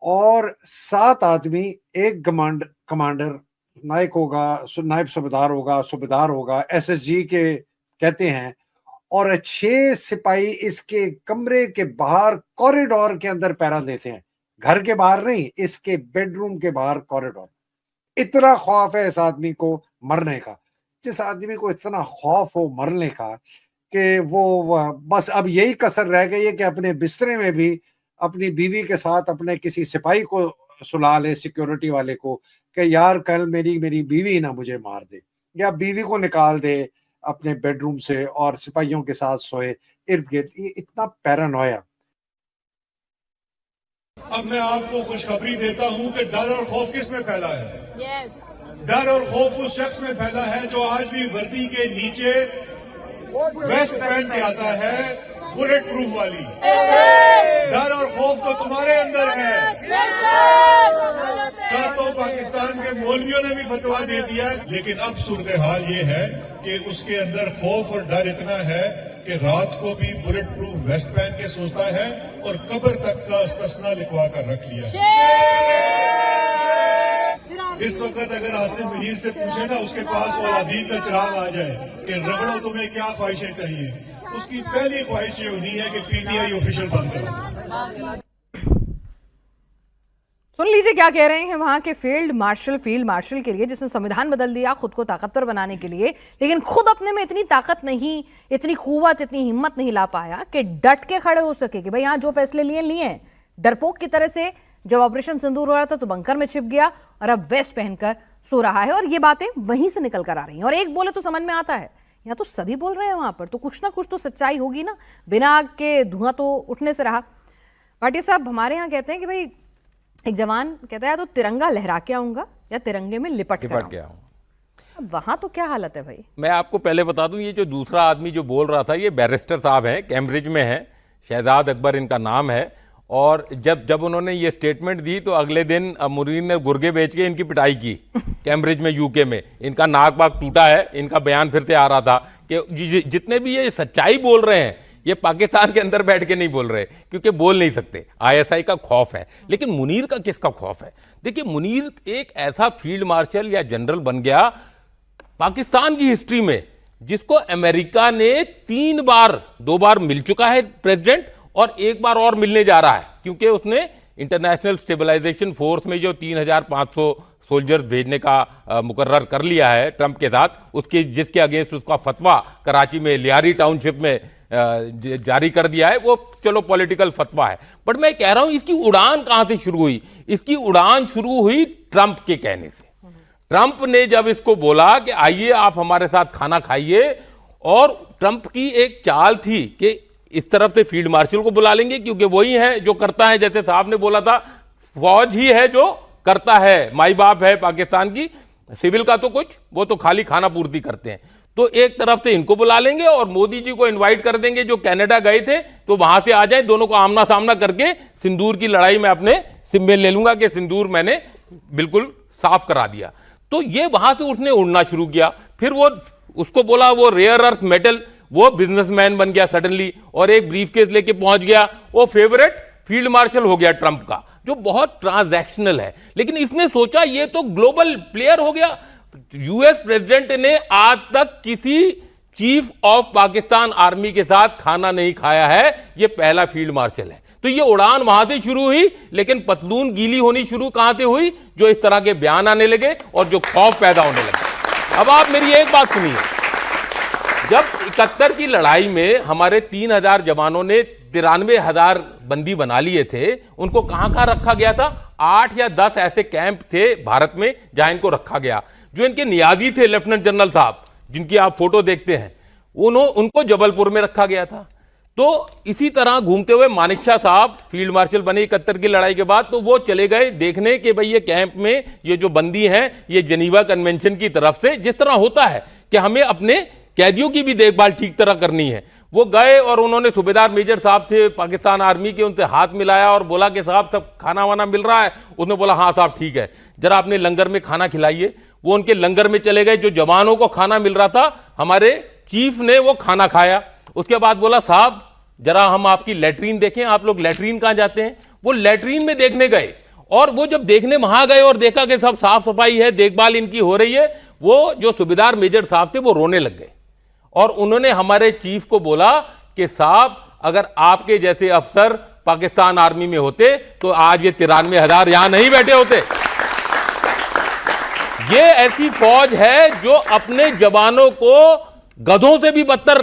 Speaker 7: और 7 आदमी, एक कमांडर, नायक होगा, नायब सूबेदार होगा, एसएसजी के कहते हैं, और 6 सिपाही इसके कमरे के बाहर कॉरिडोर के अंदर पहरा देते हैं। घर के बाहर नहीं, इसके बेडरूम के बाहर कॉरिडोर। इतना खौफ है इस आदमी को मरने का। जिस आदमी को इतना खौफ हो मरने का कि वो बस अब यही कसर रह गई है कि अपने बिस्तरे में भी अपनी बीवी के साथ अपने किसी सिपाही को सुला ले, सिक्योरिटी वाले को, कि यार कल मेरी बीवी ना मुझे मार दे, या बीवी को निकाल दे अपने बेडरूम से और सिपाहियों के साथ सोए इर्द गिर्द। ये इतना पैरानोया।
Speaker 8: अब मैं आपको खुशखबरी देता हूं कि डर और खौफ किस में फैला है? डर और खौफ उस शख्स में फैला है जो आज भी वर्दी के नीचे वेस्ट पहन के आता है, बुलेट प्रूफ वाली। डर और खौफ तो तुम्हारे अंदर है। कल तो पाकिस्तान के मौलवियों ने भी फतवा दे दिया, लेकिन अब सूरत हाल ये है कि उसके अंदर खौफ और डर इतना है कि रात को भी बुलेट प्रूफ वेस्ट पहन के सोता है और कब्र तक का इस्तिस्ना लिखवा कर रख लिया। इस वक्त अगर आसिम मुनीर से पूछे ना उसके पास औलादीन का चिराग आ जाए कि रगड़ो तुम्हें क्या ख्वाहिशें चाहिए, उसकी पहली ख्वाहिश ये होनी है कि पीटीआई ऑफिशियल बंद करो।
Speaker 1: सुन लीजिए क्या कह रहे हैं वहां के फील्ड मार्शल के लिए, जिसने संविधान बदल दिया खुद को ताकतवर बनाने के लिए, लेकिन खुद अपने में इतनी ताकत नहीं, इतनी कुव्वत, इतनी हिम्मत नहीं ला पाया कि डट के खड़े हो सके कि भाई यहाँ जो फैसले लिए हैं। डरपोक की तरह से जब ऑपरेशन सिंदूर हो रहा था तो बंकर में छिप गया और अब वेस्ट पहनकर सो रहा है। और ये बातें वहीं से निकल कर आ रही हैं। और एक बोले तो समझ में आता है, यहाँ तो सभी बोल रहे हैं, वहां पर तो कुछ ना कुछ तो सच्चाई होगी ना। बिना आग के धुआं तो उठने से रहा। भाटिया साहब हमारे यहाँ कहते हैं कि भाई एक जवान कहता है या तो तिरंगा लहरा के आऊंगा या तिरंगे में लिपट के आऊंगा। अब वहां तो क्या हालत है भाई?
Speaker 3: मैं आपको पहले बता दूं, ये जो दूसरा आदमी जो बोल रहा था ये बैरिस्टर साहब हैं, कैम्ब्रिज में हैं, शहजाद अकबर इनका नाम है। और जब उन्होंने ये स्टेटमेंट दी तो अगले दिन मुनीर ने गुर्गे बेच के इनकी पिटाई की कैम्ब्रिज में, यूके में। इनका नाक वाक टूटा है। इनका बयान फिर से आ रहा था कि जितने भी ये सच्चाई बोल रहे हैं ये पाकिस्तान के अंदर बैठ के नहीं बोल रहे, क्योंकि बोल नहीं सकते, आईएसआई का खौफ है। लेकिन मुनीर का किसका खौफ है? देखिए, मुनीर एक ऐसा फील्ड मार्शल या जनरल बन गया पाकिस्तान की हिस्ट्री में जिसको अमेरिका ने 3 बार, 2 बार मिल चुका है प्रेसिडेंट और 1 बार और मिलने जा रहा है, क्योंकि उसने इंटरनेशनल स्टेबलाइजेशन फोर्स में जो 3,500 सोल्जर्स भेजने का मुकर्रर कर लिया है ट्रंप के साथ, उसके जिसके अगेंस्ट उसका फतवा कराची में लियारी टाउनशिप में जारी कर दिया है, वो चलो पॉलिटिकल फतवा है। बट मैं कह रहा हूं इसकी उड़ान कहां से शुरू हुई? इसकी उड़ान शुरू हुई ट्रंप के कहने से। ट्रंप ने जब इसको बोला कि आइए आप हमारे साथ खाना खाइए, और ट्रंप की एक चाल थी कि इस तरफ से फील्ड मार्शल को बुला लेंगे क्योंकि वही है जो करता है, जैसे साहब ने बोला था, फौज ही है जो करता है, माई बाप है पाकिस्तान की, सिविल का तो कुछ, वो तो खाली खाना पूर्ति करते हैं। तो एक तरफ से इनको बुला लेंगे और मोदी जी को इनवाइट कर देंगे, जो कनाडा गए थे तो वहां से आ जाए, दोनों को आमना सामना करके सिंदूर की लड़ाई में अपने सिम्बे ले लूंगा कि सिंदूर मैंने बिल्कुल साफ करा दिया। तो ये वहां से उसने उड़ना शुरू किया। फिर वो उसको बोला वो रेयर अर्थ मेटल, वो बिजनेसमैन बन गया सडनली और एक ब्रीफकेस लेके पहुंच गया, वो फेवरेट फील्ड मार्शल हो गया ट्रंप का, जो बहुत ट्रांजैक्शनल है। लेकिन इसने सोचा ये तो ग्लोबल प्लेयर हो गया। यूएस प्रेसिडेंट ने आज तक किसी चीफ ऑफ पाकिस्तान आर्मी के साथ खाना नहीं खाया है, ये पहला फील्ड मार्शल है। तो ये उड़ान वहां से शुरू हुई, लेकिन पतलून गीली होनी शुरू कहां से हुई, जो इस तरह के बयान आने लगे और जो खौफ पैदा होने लगे। अब आप मेरी एक बात सुनिए, जब 71 की लड़ाई में हमारे 3000 जवानों ने 93,000 बंदी बना लिए थे, उनको कहां कहां रखा गया था? 8 या 10 ऐसे कैंप थे भारत में जहां इनको रखा गया। जो इनके नियाजी थे लेफ्टिनेंट जनरल साहब, जिनकी आप फोटो देखते हैं, उनको जबलपुर में रखा गया था। तो इसी तरह घूमते हुए मानिकशाह साहब फील्ड मार्शल बने 71 की लड़ाई के बाद, तो वो चले गए देखने कि भाई ये कैंप में ये जो बंदी हैं, ये जनीवा कन्वेंशन की तरफ से जिस तरह होता है कि हमें अपने कैदियों की भी देखभाल ठीक तरह करनी है। वो गए और उन्होंने सूबेदार मेजर साहब थे पाकिस्तान आर्मी के, उनसे हाथ मिलाया और बोला कि साहब सब खाना वाना मिल रहा है? उसने बोला हाँ साहब ठीक है, जरा अपने लंगर में खाना खिलाइए। वो उनके लंगर में चले गए, जो जवानों को खाना मिल रहा था, हमारे चीफ ने वो खाना खाया। उसके बाद बोला साहब जरा हम आपकी लैट्रीन देखें, आप लोग लैट्रीन कहां जाते हैं? वो लैट्रीन में देखने गए और वो जब देखने वहां गए और देखा कि सब साफ सफाई है, देखभाल इनकी हो रही है, वो जो सूबेदार मेजर साहब थे वो रोने लग गए और उन्होंने हमारे चीफ को बोला कि साहब अगर आपके जैसे अफसर पाकिस्तान आर्मी में होते तो आज ये 93,000 यहां नहीं बैठे होते। ये ऐसी फौज है जो अपने जवानों को गधों से भी बदतर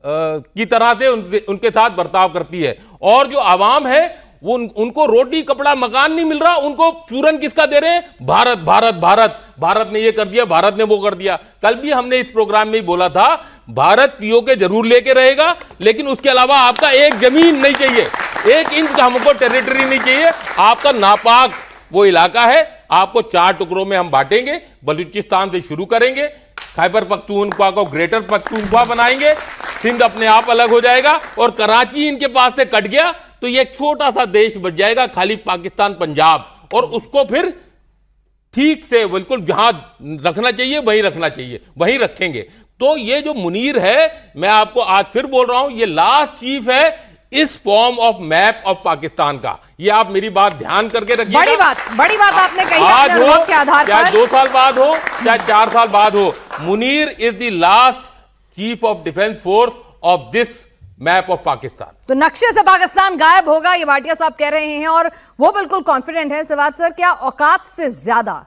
Speaker 3: की तरह से उनके साथ बर्ताव करती है। और जो आवाम है वो उनको रोटी कपड़ा मकान नहीं मिल रहा, उनको चूरन किसका दे रहे हैं? भारत भारत भारत, भारत ने ये कर दिया, भारत ने वो कर दिया। कल भी हमने इस प्रोग्राम में ही बोला था, भारत पीओके जरूर लेके रहेगा, लेकिन उसके अलावा आपका एक जमीन नहीं चाहिए, 1 इंच का हमको टेरिटरी नहीं चाहिए। आपका नापाक वो इलाका है, आपको 4 टुकड़ों में हम बांटेंगे। बलूचिस्तान से शुरू करेंगे, खैबर पख्तूनख्वा को ग्रेटर पख्तूनख्वा बनाएंगे, सिंध अपने आप अलग हो जाएगा और कराची इनके पास से कट गया तो ये एक छोटा सा देश बच जाएगा, खाली पाकिस्तान पंजाब, और उसको फिर ठीक से बिल्कुल जहां रखना चाहिए वहीं रखना चाहिए, वहीं रखेंगे। तो ये जो मुनीर है, मैं आपको आज फिर बोल रहा हूं, ये लास्ट चीफ है इस form of map of Pakistan का। ये आप मेरी बात ध्यान करके रखिएगा।
Speaker 1: बड़ी बात आपने कही
Speaker 3: आज
Speaker 1: अपने अनुभव के आधार
Speaker 3: चाहे
Speaker 1: पर।
Speaker 3: 2 साल बाद हो चाहे 4 साल बाद हो, Munir is the last chief of defence force of this map of Pakistan.
Speaker 1: तो नक्शे से पाकिस्तान गायब होगा, ये भाटिया साहब कह रहे हैं और वो बिल्कुल कॉन्फिडेंट है। सिवाज सर, क्या औकात से ज्यादा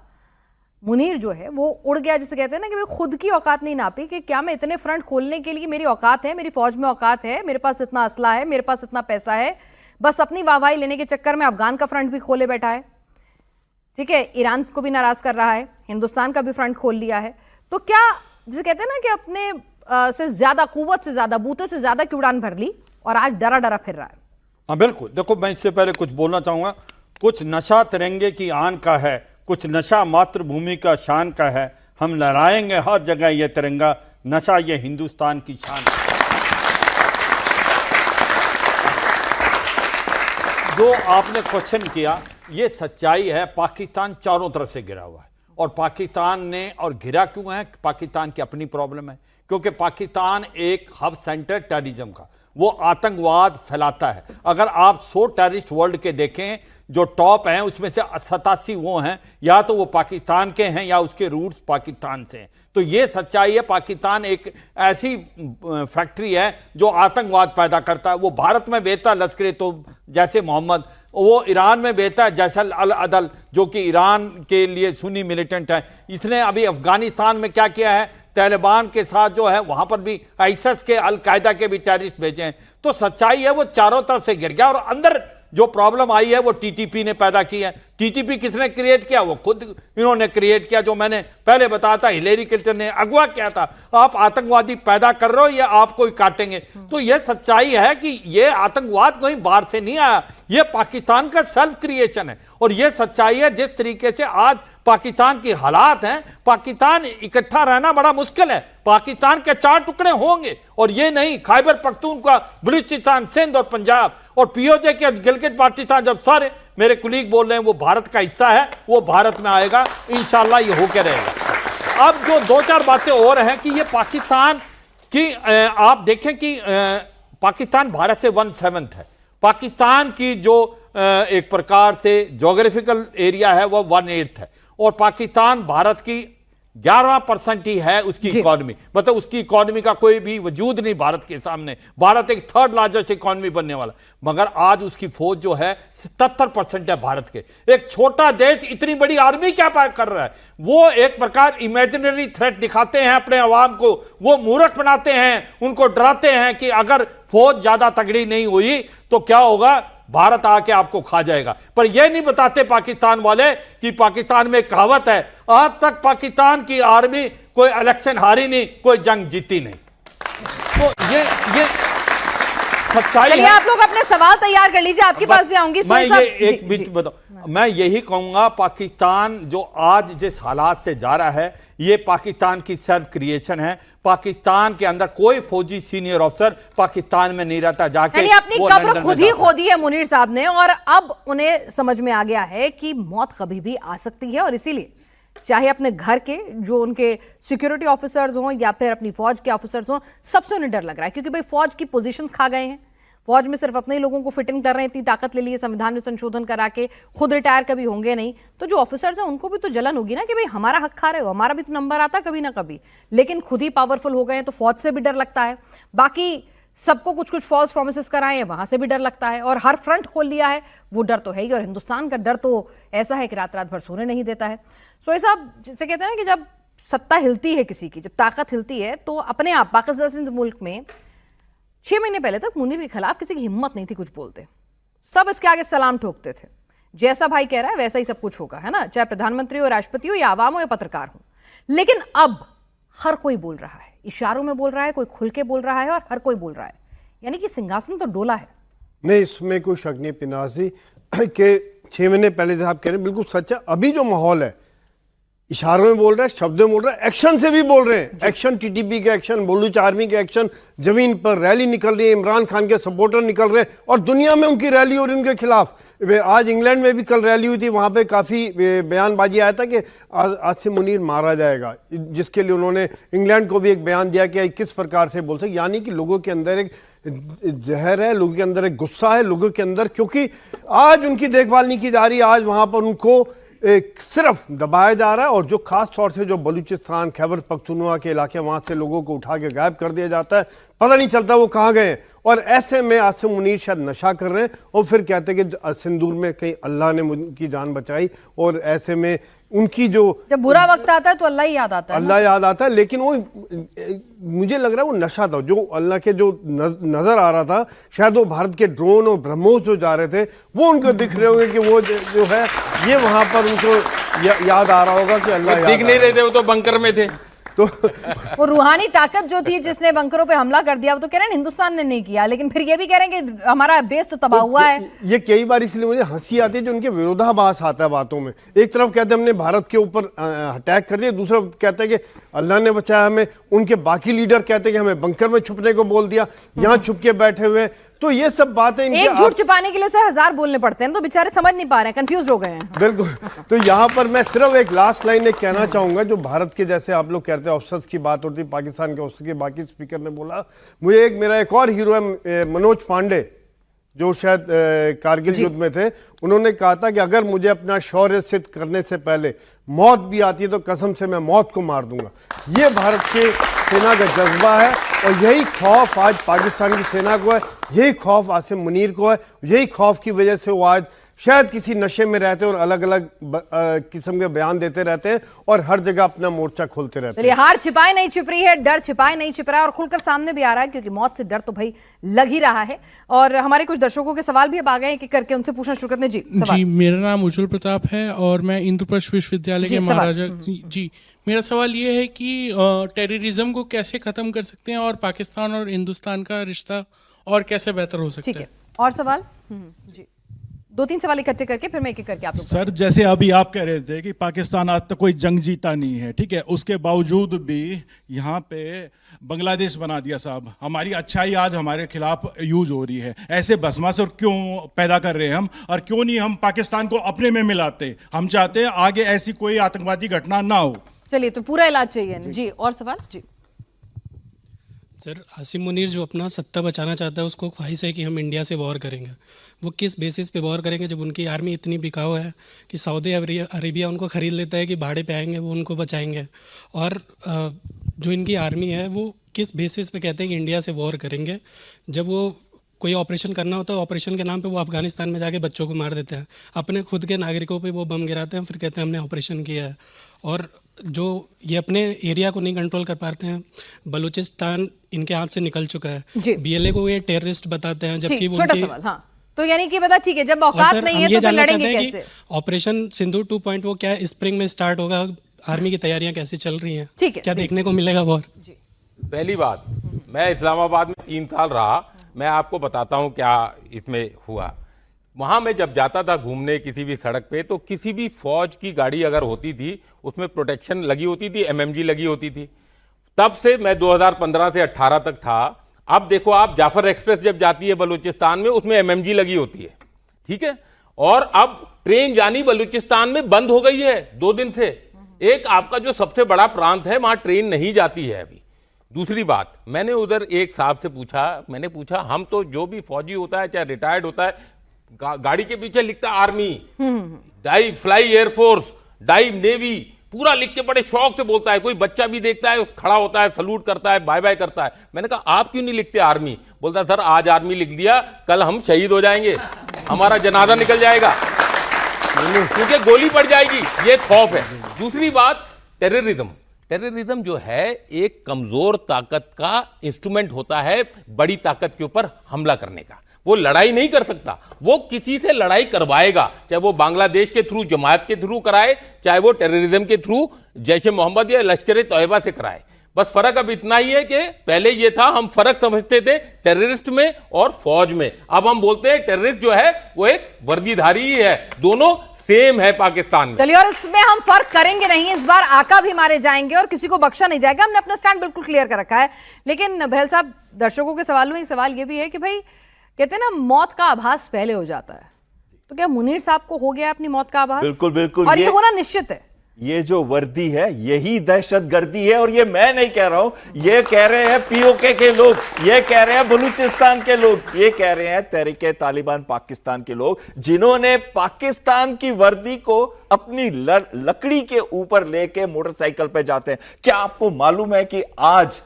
Speaker 1: मुनीर जो है वो उड़ गया, जिसे कहते हैं ना कि वो खुद की औकात नहीं नापी कि क्या मैं इतने फ्रंट खोलने के लिए मेरी औकात है, मेरी फौज में औकात है, मेरे पास इतना असला है, मेरे पास इतना पैसा है, बस अपनी वाहवाही लेने के चक्कर में अफगान का फ्रंट भी खोले बैठा है। ठीक है, ईरान को भी नाराज कर रहा है, हिंदुस्तान का भी फ्रंट खोल लिया है। तो क्या जिसे कहते हैं ना कि अपने से ज्यादा, कुव्वत से ज्यादा, बूते से ज्यादा की उड़ान भर ली और आज डरा डरा फिर रहा है?
Speaker 5: हाँ बिल्कुल। देखो, मैं इससे पहले कुछ बोलना चाहूंगा। कुछ नशा तिरंगे की आन का है, कुछ नशा मातृभूमि का शान का है, हम लहराएंगे हर जगह ये तिरंगा, नशा ये हिंदुस्तान की शान है। जो आपने क्वेश्चन किया, ये सच्चाई है। पाकिस्तान चारों तरफ से घिरा हुआ है और पाकिस्तान ने, और घिरा क्यों है? पाकिस्तान की अपनी प्रॉब्लम है, क्योंकि पाकिस्तान एक हब सेंटर टेररिज्म का, वो आतंकवाद फैलाता है। अगर आप 100 टेररिस्ट वर्ल्ड के देखें, जो टॉप हैं उसमें से 87 वो हैं या तो वो पाकिस्तान के हैं या उसके रूट्स पाकिस्तान से हैं। तो ये सच्चाई है। पाकिस्तान एक ऐसी फैक्ट्री है जो आतंकवाद पैदा करता है। वो भारत में बेचता है लश्कर तो जैसे मोहम्मद, वो ईरान में बेचता है जैसल अल अदल, जो कि ईरान के लिए सुन्नी मिलिटेंट है। इसने अभी अफगानिस्तान में क्या किया है, तालिबान के साथ जो है वहां पर भी आईएसआईएस के, अल कायदा के भी टेररिस्ट भेजे हैं। तो सच्चाई है वो चारों तरफ से गिर गया और अंदर जो प्रॉब्लम आई है वो टीटीपी ने पैदा की है। टीटीपी किसने क्रिएट किया? वो खुद इन्होंने क्रिएट किया। जो मैंने पहले बताया था, हिलेरी क्लिंटन ने अगवा किया था। आप आतंकवादी पैदा कर रहे हो, ये आपको ही काटेंगे। तो ये सच्चाई है कि ये आतंकवाद कहीं बाहर से नहीं आया, ये पाकिस्तान का सेल्फ क्रिएशन है। और ये सच्चाई है जिस तरीके से आज पाकिस्तान की हालात हैं, पाकिस्तान इकट्ठा रहना बड़ा मुश्किल है। पाकिस्तान के 4 टुकड़े होंगे और ये नहीं खैबर पख्तूनख्वा, बलूचिस्तान, सिंध और पंजाब और पीओजे के गिलगित बाल्टिस्तान, जब सारे मेरे कुलीग बोल रहे हैं वो भारत का हिस्सा है, वो भारत में आएगा, इंशाल्लाह ये होके रहेगा। अब जो 2-4 बातें और हैं कि ये पाकिस्तान की आप देखें कि पाकिस्तान भारत से 1/7 है। पाकिस्तान की जो एक प्रकार से ज्योग्राफिकल एरिया है वो 1/8 है और पाकिस्तान भारत की 11% ही है उसकी इकोनॉमी, मतलब उसकी इकोनॉमी का कोई भी वजूद नहीं भारत के सामने। भारत एक 3rd लार्जेस्ट इकोनॉमी बनने वाला, मगर आज उसकी फौज जो है 77% है भारत के। एक छोटा देश इतनी बड़ी आर्मी क्या कर रहा है? वो एक प्रकार इमेजिनरी थ्रेट दिखाते हैं अपने अवाम को, वो मूर्ख बनाते हैं, उनको डराते हैं कि अगर फौज ज्यादा तगड़ी नहीं हुई तो क्या होगा, भारत आके आपको खा जाएगा। पर यह नहीं बताते पाकिस्तान वाले कि पाकिस्तान में कहावत है, आज तक पाकिस्तान की आर्मी कोई इलेक्शन हारी नहीं, कोई जंग जीती नहीं। तो ये सच्चाई
Speaker 1: चलिए
Speaker 5: है।
Speaker 1: आप लोग अपने सवाल तैयार कर लीजिए, आपके पास भी आऊंगी।
Speaker 5: मैं
Speaker 1: सोई साहब,
Speaker 5: ये एक बीच बताऊं, मैं यही कहूंगा पाकिस्तान जो आज जिस हालात से जा रहा है ये पाकिस्तान की सेल्फ क्रिएशन है। पाकिस्तान के अंदर कोई फौजी सीनियर ऑफिसर पाकिस्तान में नहीं रहता, जाके
Speaker 1: यानी अपनी
Speaker 5: वो
Speaker 1: कब्र
Speaker 5: लंदन
Speaker 1: खुद
Speaker 5: में
Speaker 1: ही
Speaker 5: जाता है।
Speaker 1: खोदी है मुनीर साहब ने, और अब उन्हें समझ में आ गया है कि मौत कभी भी आ सकती है, और इसीलिए चाहे अपने घर के जो उनके सिक्योरिटी ऑफिसर्स हों या फिर अपनी फौज के ऑफिसर्स हों, सबसे उन्हें डर लग रहा है, क्योंकि भाई फौज की पोजीशंस खा गए हैं। फौज में सिर्फ अपने ही लोगों को फिट इन कर रहे हैं, इतनी ताकत ले ली है संविधान में संशोधन करा के, खुद रिटायर कभी होंगे नहीं, तो जो ऑफिसर्स हैं उनको भी तो जलन होगी ना कि भाई हमारा हक खा रहे हो, हमारा भी तो नंबर आता कभी ना कभी। लेकिन खुद ही पावरफुल हो गए हैं तो फौज से भी डर लगता है, बाकी सबको कुछ कुछ फॉल्स प्रोमिसेस कराए हैं वहां से भी डर लगता है, और हर फ्रंट खोल लिया है, वो डर तो है ही। और हिंदुस्तान का डर तो ऐसा है कि रात रात भर सोने नहीं देता है। सोई साहब, जिसे कहते हैं ना कि जब सत्ता हिलती है किसी की, जब ताकत हिलती है, तो अपने आप पाकिस्तान जैसे मुल्क में 6 महीने पहले तक मुनीर के खिलाफ किसी की हिम्मत नहीं थी कुछ बोलते, सब इसके आगे सलाम ठोकते थे। जैसा भाई कह रहा है वैसा ही सब कुछ होगा, है ना, चाहे प्रधानमंत्री हो, राष्ट्रपति हो, या आवाम हो, या पत्रकार हो। लेकिन अब हर कोई बोल रहा है, इशारों में बोल रहा है, कोई खुल के बोल रहा है, और हर कोई बोल रहा है, यानी कि सिंहासन तो डोला है।
Speaker 6: नहीं, इसमें कोई शक नहीं पिनाजी के 6 महीने पहले जब आप कह रहे हैं बिल्कुल सच है। अभी जो माहौल है, इशारों में बोल रहा है, शब्दों में बोल रहा है, एक्शन से भी बोल रहे हैं। एक्शन टीटीपी के एक्शन, बलूच आर्मी के एक्शन, जमीन पर रैली निकल रही है, इमरान खान के सपोर्टर निकल रहे हैं और दुनिया में उनकी रैली हो रही है उनके खिलाफ। आज इंग्लैंड में भी कल रैली हुई थी, वहां पे काफ़ी बयानबाजी आया था कि आसिम मुनीर मारा जाएगा, जिसके लिए उन्होंने इंग्लैंड को भी एक बयान दिया कि किस प्रकार से बोल सकते, यानी कि लोगों के अंदर एक जहर है, लोगों के अंदर एक गुस्सा है, लोगों के अंदर, क्योंकि आज उनकी देखभाल नहीं की जा रही, आज वहां पर उनको सिर्फ दबाया जा रहा है। और जो खास तौर से जो बलूचिस्तान, खैबर पख्तूनख्वा के इलाके, वहां से लोगों को उठा के गायब कर दिया जाता है, पता नहीं चलता वो कहाँ गए हैं। और ऐसे में आसिम मुनीर शायद नशा कर रहे हैं और फिर कहते हैं कि सिंदूर में कहीं अल्लाह ने उनकी जान बचाई, और ऐसे में उनकी जो
Speaker 1: जब बुरा वक्त आता है तो अल्लाह ही याद आता है,
Speaker 6: अल्लाह याद आता है। लेकिन वो मुझे लग रहा है वो नशा था जो अल्लाह के जो नजर आ रहा था, शायद वो भारत के ड्रोन और ब्रह्मोस जो जा रहे थे वो उनको दिख रहे होंगे कि वो जो है ये वहां पर उनको याद आ रहा होगा कि अल्लाह
Speaker 3: दिख नहीं रहे थे, वो तो बंकर में थे।
Speaker 6: तो
Speaker 1: वो रूहानी ताकत जो थी जिसने बंकरों पे हमला कर दिया, वो तो कह रहे हैं हिंदुस्तान ने नहीं किया, लेकिन फिर ये भी कह रहे हैं कि हमारा बेस तो तबाह हुआ है।
Speaker 6: ये कई बार इसलिए मुझे हंसी आती है जो उनके विरोधाभास आता है बातों में। एक तरफ कहते हैं हमने भारत के ऊपर अटैक कर दिया, दूसरा कहते हैं कि अल्लाह ने बचाया हमें, उनके बाकी लीडर कहते हैं कि हमें बंकर में छुपने को बोल दिया, यहाँ छुप के बैठे हुए। तो ये सब बातें
Speaker 1: एक झूठ छिपाने के लिए सर 1000 बोलने पड़ते हैं, तो बेचारे समझ नहीं पा रहे हैं, कंफ्यूज हो गए हैं।
Speaker 6: बिल्कुल। तो यहाँ पर मैं सिर्फ एक लास्ट लाइन एक कहना चाहूंगा, जो भारत के जैसे आप लोग कहते हैं ऑफिसर्स की बात होती है, पाकिस्तान के ऑफिसर की, बाकी स्पीकर ने बोला, मुझे मेरा एक और हीरो है मनोज पांडे, जो शायद कारगिल युद्ध में थे। उन्होंने कहा था कि अगर मुझे अपना शौर्य सिद्ध करने से पहले मौत भी आती है तो कसम से मैं मौत को मार दूंगा। ये भारत के सेना का जज्बा है, और यही खौफ आज पाकिस्तान की सेना को है, यही खौफ आसिम मुनीर को है, यही खौफ की वजह से वो आज शायद किसी नशे में रहते हैं और अलग अलग किस्म के बयान देते रहते हैं और हर जगह अपना मोर्चा खोलते रहते हैं।
Speaker 1: हार छिपाए नहीं छिप रही है, डर छिपाए नहीं छिप रहा है, और खुलकर सामने भी आ रहा है, क्योंकि मौत से डर तो भाई लग ही रहा है। और हमारे कुछ दर्शकों के सवाल भी अब आ गए हैं कि करके उनसे पूछना शुरू करते हैं। जी,
Speaker 9: मेरा नाम उज्जवल प्रताप है और मैं इंद्रप्रस्थ विश्वविद्यालय के महाराजा। जी, मेरा सवाल ये है कि टेररिज्म को कैसे खत्म कर सकते हैं और पाकिस्तान और हिंदुस्तान का रिश्ता और कैसे बेहतर हो सकता है।
Speaker 1: ठीक है, और सवाल? जी 2-3 सवाल इकट्ठे करके फिर मैं एक एक करके आप लोग
Speaker 10: सर जैसे अभी आप कह रहे थे कि पाकिस्तान आज तक कोई जंग जीता नहीं है, ठीक है, उसके बावजूद भी यहाँ पे बांग्लादेश बना दिया साहब। हमारी अच्छाई आज हमारे खिलाफ यूज हो रही है। ऐसे भस्मासुर क्यों पैदा कर रहे हैं हम, और क्यों नहीं हम पाकिस्तान को अपने में मिलाते? हम चाहते हैं आगे ऐसी कोई आतंकवादी घटना ना हो।
Speaker 1: चलिए, तो पूरा इलाज चाहिए जी। और सवाल जी।
Speaker 9: सर, आसिम मुनीर जो अपना सत्ता बचाना चाहता है, उसको ख्वाहिश है कि हम इंडिया से वॉर करेंगे। वो किस बेसिस पे वॉर करेंगे जब उनकी आर्मी इतनी बिकाऊ है कि सऊदी अरेबिया उनको ख़रीद लेता है कि भाड़े पे आएंगे वो उनको बचाएंगे, और जो इनकी आर्मी है वो किस बेसिस पे कहते हैं कि इंडिया से वॉर करेंगे जब वो कोई ऑपरेशन करना होता है, ऑपरेशन के नाम पे वो अफगानिस्तान में जाके बच्चों को मार देते हैं, अपने खुद के नागरिकों पे वो बम गिराते हैं, फिर कहते हैं हमने ऑपरेशन किया है। और जो ये अपने एरिया को नहीं कंट्रोल कर पाते हैं, बलूचिस्तान इनके हाथ से निकल चुका है। बीएलए को ये टेररिस्ट बताते हैं, जबकि वो
Speaker 1: छोटा सवाल, हाँ, तो यानी कि बता, ठीक है, जब औकात नहीं है तो फिर लड़ेंगे कैसे?
Speaker 9: ऑपरेशन सिंदूर 2.0 क्या है, स्प्रिंग में स्टार्ट होगा, आर्मी की तैयारियां कैसे चल रही हैं,
Speaker 1: ठीक है,
Speaker 9: क्या देखने को मिलेगा वॉर?
Speaker 3: पहली बात, मैं इस्लामाबाद में 3 साल रहा, मैं आपको बताता हूं क्या इसमें हुआ। वहां मैं जब जाता था घूमने किसी भी सड़क पे, तो किसी भी फौज की गाड़ी अगर होती थी उसमें प्रोटेक्शन लगी होती थी, एमएमजी लगी होती थी। तब से मैं 2015 से 18 तक था। अब देखो आप, जाफर एक्सप्रेस जब जाती है बलूचिस्तान में, उसमें एमएमजी लगी होती है, ठीक है। और अब ट्रेन जानी बलूचिस्तान में बंद हो गई है 2 दिन से। एक आपका जो सबसे बड़ा प्रांत है, वहां ट्रेन नहीं जाती है अभी। दूसरी बात, मैंने उधर एक साहब से पूछा, मैंने पूछा, हम तो जो भी फौजी होता है चाहे रिटायर्ड होता है, गाड़ी के पीछे लिखता है army, die fly air force, die navy, पूरा लिख के बड़े शौक से बोलता है। कोई बच्चा भी देखता है, खड़ा होता है, सलूट करता है, बाय बाय करता है। मैंने कहा आप क्यों नहीं लिखते आर्मी? बोलता सर आज आर्मी लिख दिया, कल हम शहीद हो जाएंगे, हमारा जनाजा निकल जाएगा, क्योंकि गोली पड़ जाएगी, ये खौफ है। दूसरी बात, टेररिज्म जो है एक कमजोर ताकत का इंस्ट्रूमेंट होता है बड़ी ताकत के ऊपर हमला करने का। वो लड़ाई नहीं कर सकता, वो किसी से लड़ाई करवाएगा, चाहे वो बांग्लादेश के थ्रू, जमात के थ्रू कराए, चाहे वो टेररिज्म के थ्रू जैश ए मोहम्मद या लश्कर ए तैयबा से कराए। बस फर्क अब इतना ही है कि पहले ये था, हम फर्क समझते थे टेररिस्ट में और फौज में। अब हम बोलते हैं टेररिस्ट जो है वो एक वर्दीधारी ही है, दोनों सेम है पाकिस्तान में।
Speaker 1: चलिए, और इसमें हम फर्क करेंगे नहीं, इस बार आका भी मारे जाएंगे और किसी को बख्शा नहीं जाएगा। हमने अपना स्टैंड बिल्कुल क्लियर कर रखा है। लेकिन बहल साहब, दर्शकों के सवाल में एक सवाल ये भी है कि भाई कहते हैं ना, मौत का आभास पहले हो जाता है, तो क्या मुनीर साहब को हो गया अपनी मौत का आभास?
Speaker 4: बिल्कुल बिल्कुल,
Speaker 1: और ये होना निश्चित है।
Speaker 4: ये जो वर्दी है यही दहशतगर्दी है, और ये मैं नहीं कह रहा हूं, ये कह रहे हैं पीओके के लोग, ये कह रहे हैं बलूचिस्तान के लोग, ये कह रहे हैं तहरीके तालिबान पाकिस्तान के लोग, जिन्होंने पाकिस्तान की वर्दी को अपनी लकड़ी के ऊपर लेके मोटरसाइकिल पे जाते हैं। क्या आपको मालूम है कि आज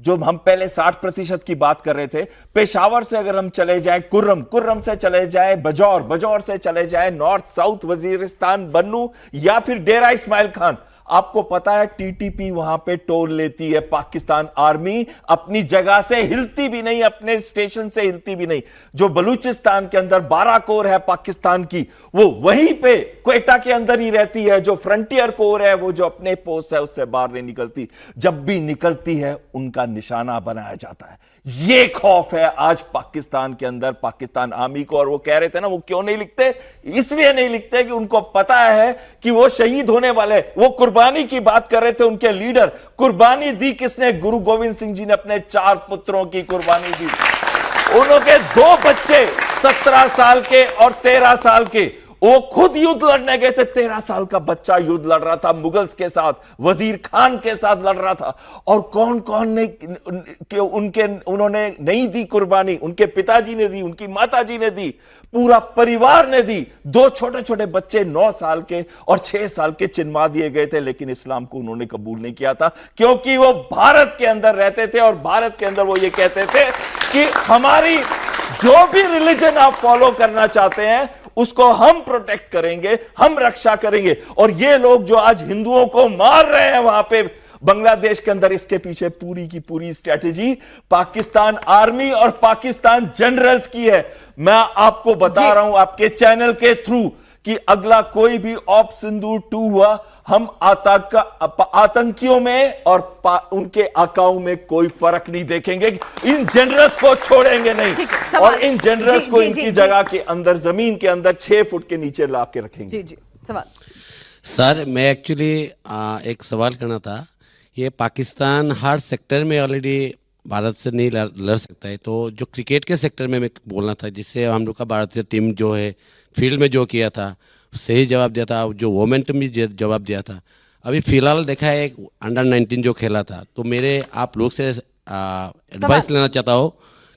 Speaker 4: जो हम पहले 60% की बात कर रहे थे, पेशावर से अगर हम चले जाएं कुर्रम से चले जाएं बजौर से चले जाएं नॉर्थ साउथ वजीरिस्तान बन्नू या फिर डेरा इस्माइल खान, आपको पता है टीटीपी वहां पे टोल लेती है। पाकिस्तान आर्मी अपनी जगह से हिलती भी नहीं, अपने स्टेशन से हिलती भी नहीं। जो बलूचिस्तान के अंदर 12 कोर है पाकिस्तान की, वो वहीं पे क्वेटा के अंदर ही रहती है। जो फ्रंटियर कोर है, वो जो अपने पोस्ट है उससे बाहर नहीं निकलती। जब भी निकलती है उनका निशाना बनाया जाता है। ये खौफ है आज पाकिस्तान के अंदर, पाकिस्तान आर्मी को। और वो कह रहे थे ना, वो क्यों नहीं लिखते? इसलिए नहीं लिखते कि उनको पता है कि वो शहीद होने वाले। वो कुर्बानी की बात कर रहे थे, उनके लीडर। कुर्बानी दी किसने? गुरु गोविंद सिंह जी ने अपने 4 पुत्रों की कुर्बानी दी। उनके 2 बच्चे 17 साल के और 13 साल के, वो खुद युद्ध लड़ने गए थे। 13 साल का बच्चा युद्ध लड़ रहा था मुगल्स के साथ, वजीर खान के साथ लड़ रहा था। और कौन कौन ने उन्होंने नहीं दी कुर्बानी? उनके पिताजी ने दी, उनकी माताजी ने दी, पूरा परिवार ने दी। 2 छोटे छोटे बच्चे 9 साल के और 6 साल के चिन्वा दिए गए थे, लेकिन इस्लाम को उन्होंने कबूल नहीं किया था, क्योंकि वो भारत के अंदर रहते थे। और भारत के अंदर वो ये कहते थे कि हमारी जो भी रिलीजन आप फॉलो करना चाहते हैं उसको हम प्रोटेक्ट करेंगे, हम रक्षा करेंगे। और ये लोग जो आज हिंदुओं को मार रहे हैं वहां पे बांग्लादेश के अंदर, इसके पीछे पूरी की पूरी स्ट्रेटेजी पाकिस्तान आर्मी और पाकिस्तान जनरल्स की है। मैं आपको बता रहा हूं आपके चैनल के थ्रू कि अगला कोई भी ऑप सिंदूर 2 हुआ, हम आतंकियों में और उनके आकाओं में कोई फर्क नहीं देखेंगे। इन जनरल्स को छोड़ेंगे नहीं और इन जनरल्स को इनकी जगह के अंदर, जमीन के अंदर 6 फुट के नीचे ला के रखेंगे।
Speaker 1: जी सवाल।
Speaker 11: सर, मैं एक्चुअली एक सवाल करना था। ये पाकिस्तान हर सेक्टर में ऑलरेडी भारत से नहीं लड़ सकता है, तो जो क्रिकेट के सेक्टर में मैं बोलना था, जिससे हम लोग का भारतीय टीम जो है फील्ड में जो किया था सही जवाब दिया था, जो मोमेंटम भी जवाब दिया था। अभी फिलहाल देखा है एक अंडर 19 जो खेला था, तो मेरे आप लोग से एडवाइस लेना चाहता हूँ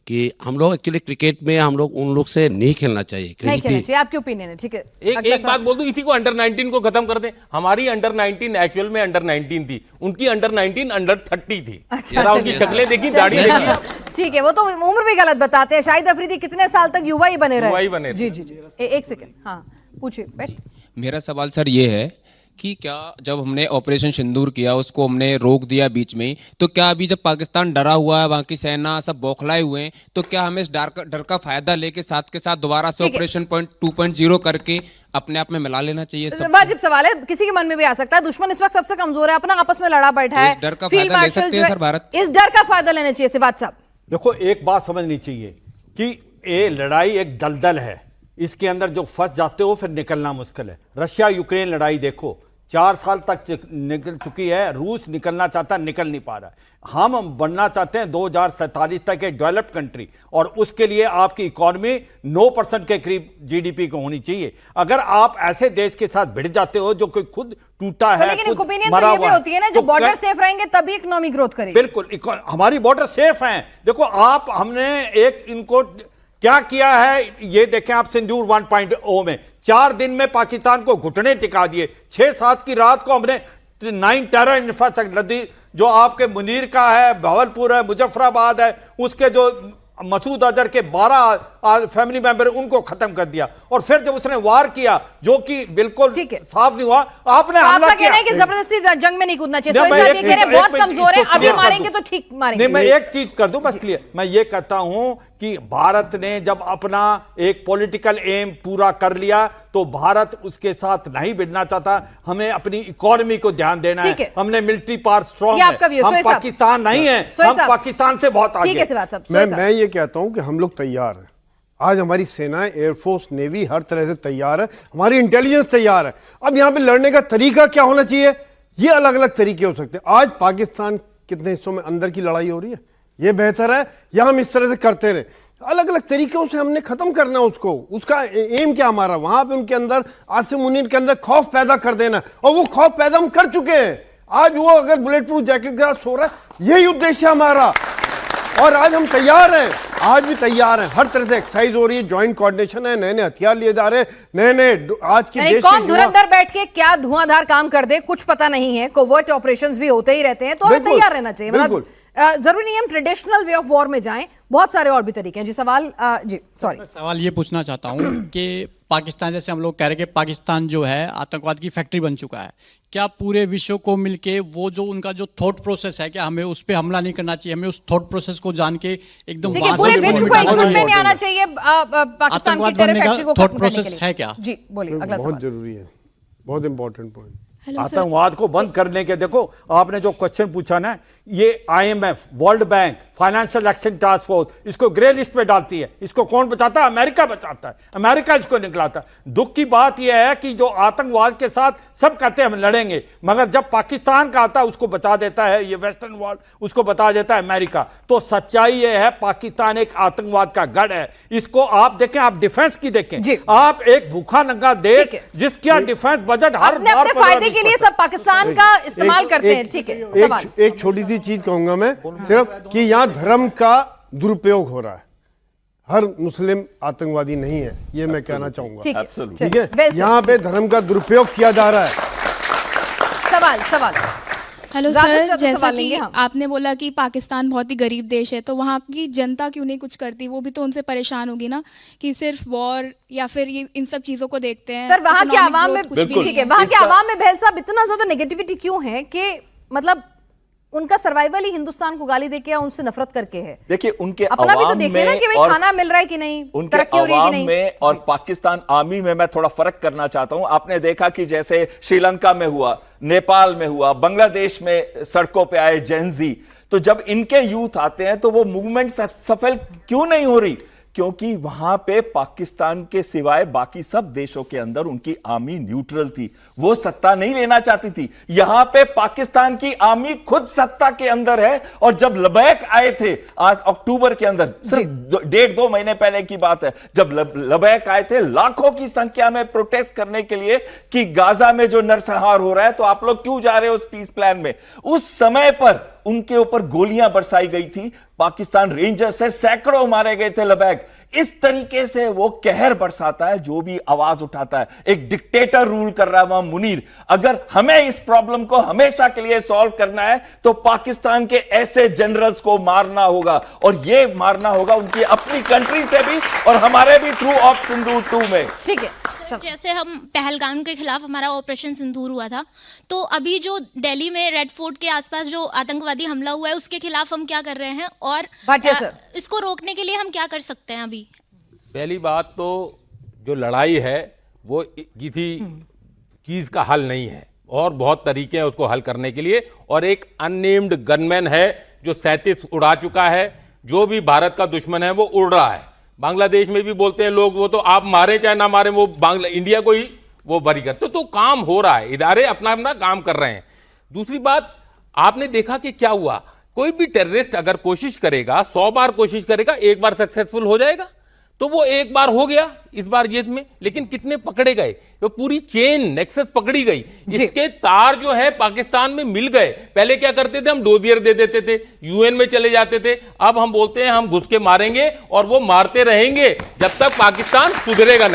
Speaker 11: कि हम लोग एक्चुअली क्रिकेट में हम लोग उन लोग से नहीं खेलना चाहिए।
Speaker 1: नहीं खेलना चाहिए, आपकी ओपिनियन है, ठीक है।
Speaker 3: एक बात बोल दूं, इसी को अंडर 19 को खत्म कर दें। हमारी अंडर 19 एक्चुअल में अंडर 19 थी, उनकी अंडर 19 अंडर 30 थी। जरा उनकी शक्लें देखी, दाढ़ी देखी।
Speaker 1: ठीक है, वो तो उम्र भी गलत बताते हैं। शाहिद अफरीदी कितने साल तक युवा ही बने रहे?
Speaker 3: युवा ही बने।
Speaker 1: जी एक सेकंड, हाँ पूछिए।
Speaker 12: मेरा सवाल सर ये है कि क्या जब हमने ऑपरेशन सिंदूर किया, उसको हमने रोक दिया बीच में, तो क्या अभी जब पाकिस्तान डरा हुआ है, वहाँ की सेना सब बौखलाए हुए हैं, तो क्या हमें इस डर का फायदा लेके साथ के साथ दोबारा से ऑपरेशन 2.0 करके अपने आप में मिला लेना चाहिए?
Speaker 1: वाजिब सवाल है, किसी के मन में भी आ सकता है। दुश्मन इस वक्त सबसे कमजोर है, अपना आपस में लड़ा बैठा है।
Speaker 12: इस डर का फायदा ले सकते हैं सर भारत?
Speaker 1: इस डर का फायदा लेना चाहिए सिवात साहब।
Speaker 5: देखो, एक बात समझनी चाहिए कि ये लड़ाई एक दलदल है, इसके अंदर जो फंस जाते हो फिर निकलना मुश्किल है। रशिया यूक्रेन लड़ाई देखो, 4 साल तक निकल चुकी है, रूस निकलना चाहता है, निकल नहीं पा रहा है। हम बनना चाहते हैं 2047 तक एक डेवलप्ड कंट्री, और उसके लिए आपकी इकोनॉमी 9% के करीब जीडीपी को होनी चाहिए। अगर आप ऐसे देश के साथ भिड़ जाते हो जो कि खुद टूटा है,
Speaker 1: लेकिन ओपिनियन तो ये भी होती है ना, जो बॉर्डर सेफ रहेंगे तभी इकोनॉमी ग्रोथ करेगी।
Speaker 5: बिल्कुल, हमारी बॉर्डर सेफ हैं। देखो, आप हमने एक इनको क्या किया है ये देखें आप। सिंदूर 1.0 में 4 दिन में पाकिस्तान को घुटने टिका दिए। 6-7 की रात को हमने 9 टेरर इंफ्रास्ट्रक्चर, जो आपके मुनीर का है, भावलपुर है, मुजफ्फराबाद है, उसके जो मसूद अजहर के 12 फैमिली मेंबर उनको खत्म कर दिया। और फिर जब उसने वार किया जो कि बिल्कुल साफ नहीं हुआ, आपने हमला किया।
Speaker 1: कि जबरदस्ती जंग में नहीं कूदना चाहिए, बहुत कमजोर है, अभी मारेंगे तो ठीक मारेंगे।
Speaker 5: नहीं, मैं एक चीज कर दूं बस क्लियर। मैं ये कहता हूं कि भारत ने जब अपना एक पॉलिटिकल एम पूरा कर लिया तो भारत उसके साथ नहीं भिड़ना चाहता। हमें अपनी इकोनॉमी को ध्यान देना है। हमने मिलिट्री पावर स्ट्रॉन्ग है, हम पाकिस्तान नहीं है, हम पाकिस्तान से बहुत आगे हैं।
Speaker 6: मैं ये कहता हूं कि हम लोग तैयार हैं। आज हमारी सेना, एयरफोर्स, नेवी हर तरह से तैयार है, हमारी इंटेलिजेंस तैयार है। अब यहां पे लड़ने का तरीका क्या होना चाहिए, ये अलग अलग तरीके हो सकते हैं। आज पाकिस्तान कितने हिस्सों में अंदर की लड़ाई हो रही है, ये बेहतर है या हम इस तरह से करते रहे? अलग अलग तरीकों से हमने खत्म करना उसको। उसका एम क्या हमारा, वहां पे उनके अंदर, आसिम मुनीर के अंदर खौफ पैदा कर देना, और वो खौफ पैदा हम कर चुके हैं। आज वो अगर बुलेट प्रूफ जैकेट के साथ सो रहा है, यही उद्देश्य है हमारा। और आज हम तैयार हैं, आज भी तैयार हैं। हर तरह से एक्सरसाइज हो रही है, जॉइंट कोऑर्डिनेशन है, नए नए हथियार लिए जा रहे हैं, नए नए आज की देश
Speaker 1: कौन धुरंधर बैठ के क्या धुआंधार काम कर दे कुछ पता नहीं है। कोवर्ट ऑपरेशंस भी होते ही रहते हैं, तो हमें तैयार रहना चाहिए। मतलब जरूरी नहीं हम ट्रेडिशनल वे ऑफ वॉर में जाएं, बहुत सारे और भी तरीके हैं। जी सवाल, जी सॉरी,
Speaker 13: सवाल ये पूछना चाहता हूं कि पाकिस्तान, जैसे हम लोग कह रहे हैं कि पाकिस्तान जो है आतंकवाद की फैक्ट्री बन चुका है, क्या पूरे विश्व को मिलके वो जो उनका जो थॉट प्रोसेस है, क्या हमें उस पे हमला नहीं करना चाहिए? हमें उस थॉट प्रोसेस को जान के एकदम
Speaker 1: पूरे विश्व को एकजुट में नहीं आना चाहिए पाकिस्तान की टेरर फैक्ट्री को
Speaker 13: थॉट प्रोसेस है क्या?
Speaker 1: जी बोलिए, अगला सवाल।
Speaker 6: बहुत जरूरी है, बहुत इंपॉर्टेंट पॉइंट।
Speaker 5: आतंकवाद को बंद करने के, देखो आपने जो क्वेश्चन पूछा ना, ये IMF, world bank, financial action task force इसको ग्रे लिस्ट पे डालती है। इसको कौन बचाता है? अमेरिका बचाता है, अमेरिका इसको निकलाता है। दुख की बात यह है कि जो आतंकवाद के साथ सब कहते हैं हम लड़ेंगे, मगर जब पाकिस्तान का आता है उसको बचा देता है ये वेस्टर्न वर्ल्ड, उसको बता देता है अमेरिका। तो सच्चाई ये है, पाकिस्तान एक आतंकवाद का गढ़ है। इसको आप देखें, आप डिफेंस की देखें, आप एक भूखा नंगा देश जिसका डिफेंस बजट हर बार
Speaker 1: फायदे के लिए सब पाकिस्तान का इस्तेमाल करते हैं। ठीक है,
Speaker 6: एक छोटी सी चीज कहूंगा मैं सिर्फ कि यहाँ धर्म का दुरुपयोग हो रहा है। हर मुस्लिम आतंकवादी नहीं है, ये मैं कहना चाहूंगा। ठीक है, यहाँ पे धर्म का दुरुपयोग किया जा रहा है।
Speaker 1: सवाल।
Speaker 14: हेलो सर, जैसा कि आपने बोला कि पाकिस्तान बहुत ही गरीब देश है, तो वहाँ की जनता क्यों नहीं कुछ करती? वो भी तो उनसे परेशान होगी ना कि सिर्फ वॉर या फिर ये इन सब चीजों को देखते हैं।
Speaker 1: सर वहाँ के आवाम में, ठीक है, वहाँ के आवाम में बहल साहब इतना ज्यादा नेगेटिविटी क्यों है कि मतलब उनका सर्वाइवल ही हिंदुस्तान को गाली देके या उनसे नफरत करके है।
Speaker 4: देखिए उनके
Speaker 1: अपना भी तो
Speaker 4: अवाम
Speaker 1: देखिए ना
Speaker 4: में
Speaker 1: कि भाई
Speaker 4: और
Speaker 1: खाना मिल रहा है कि नहीं,
Speaker 4: उनके
Speaker 1: तरक्की हो रही है कि
Speaker 4: अवाम
Speaker 1: नहीं।
Speaker 4: में और पाकिस्तान आर्मी में मैं थोड़ा फर्क करना चाहता हूं। आपने देखा कि जैसे श्रीलंका में हुआ, नेपाल में हुआ, बांग्लादेश में सड़कों पे आए जेनजी, तो जब इनके यूथ आते हैं तो वो मूवमेंट सफल क्यों नहीं हो रही? क्योंकि वहां पे पाकिस्तान के सिवाय बाकी सब देशों के अंदर उनकी आर्मी न्यूट्रल थी, वो सत्ता नहीं लेना चाहती थी। यहां पे पाकिस्तान की आर्मी खुद सत्ता के अंदर है। और जब लबैक आए थे आज अक्टूबर के अंदर, सिर्फ 1.5-2 महीने पहले की बात है, जब लबैक आए थे लाखों की संख्या में प्रोटेस्ट करने के लिए कि गाजा में जो नरसंहार हो रहा है तो आप लोग क्यों जा रहे हो उस पीस प्लान में। उस समय पर उनके ऊपर गोलियां बरसाई गई थी, पाकिस्तान रेंजर्स से सैकड़ों मारे गए थे लबैक। इस तरीके से वो कहर बरसाता है जो भी आवाज उठाता है। एक डिक्टेटर रूल कर रहा है वहां मुनीर। अगर हमें इस प्रॉब्लम को हमेशा के लिए सॉल्व करना है तो पाकिस्तान के ऐसे जनरल्स को मारना होगा, और ये मारना होगा उनकी अपनी कंट्री से भी और हमारे भी थ्रू ऑफ सिंदूर 2 में।
Speaker 1: ठीक है,
Speaker 15: जैसे हम पहलगाम के खिलाफ हमारा ऑपरेशन सिंदूर हुआ था, तो अभी जो दिल्ली में रेड फोर्ट के आसपास जो आतंकवादी हमला हुआ है उसके खिलाफ हम क्या कर रहे हैं, और इसको रोकने के लिए हम क्या कर सकते हैं? अभी
Speaker 3: पहली बात तो जो लड़ाई है वो किसी चीज का हल नहीं है, और बहुत तरीके हैं उसको हल करने के लिए। और एक अननेम्ड गनमैन है जो 37 उड़ा चुका है, जो भी भारत का दुश्मन है वो उड़ रहा है। बांग्लादेश में भी बोलते हैं लोग, वो तो आप मारे चाहे ना मारे वो इंडिया को ही वो बरी करते। तो काम हो रहा है, इदारे अपना अपना काम कर रहे हैं। दूसरी बात, आपने देखा कि क्या हुआ, कोई भी टेररिस्ट अगर कोशिश करेगा, 100 बार कोशिश करेगा, एक बार सक्सेसफुल हो जाएगा। तो वो एक बार हो गया इस बार ये में, लेकिन कितने पकड़े गए? वो पूरी चेन नेक्सस पकड़ी गई। इसके तार जो है पाकिस्तान में मिल गए। पहले क्या करते थे, हम डोजियर दे देते थे, यूएन में चले जाते थे। अब हम बोलते हैं हम घुस के मारेंगे, और वो मारते रहेंगे जब तक पाकिस्तान सुधरेगा नहीं।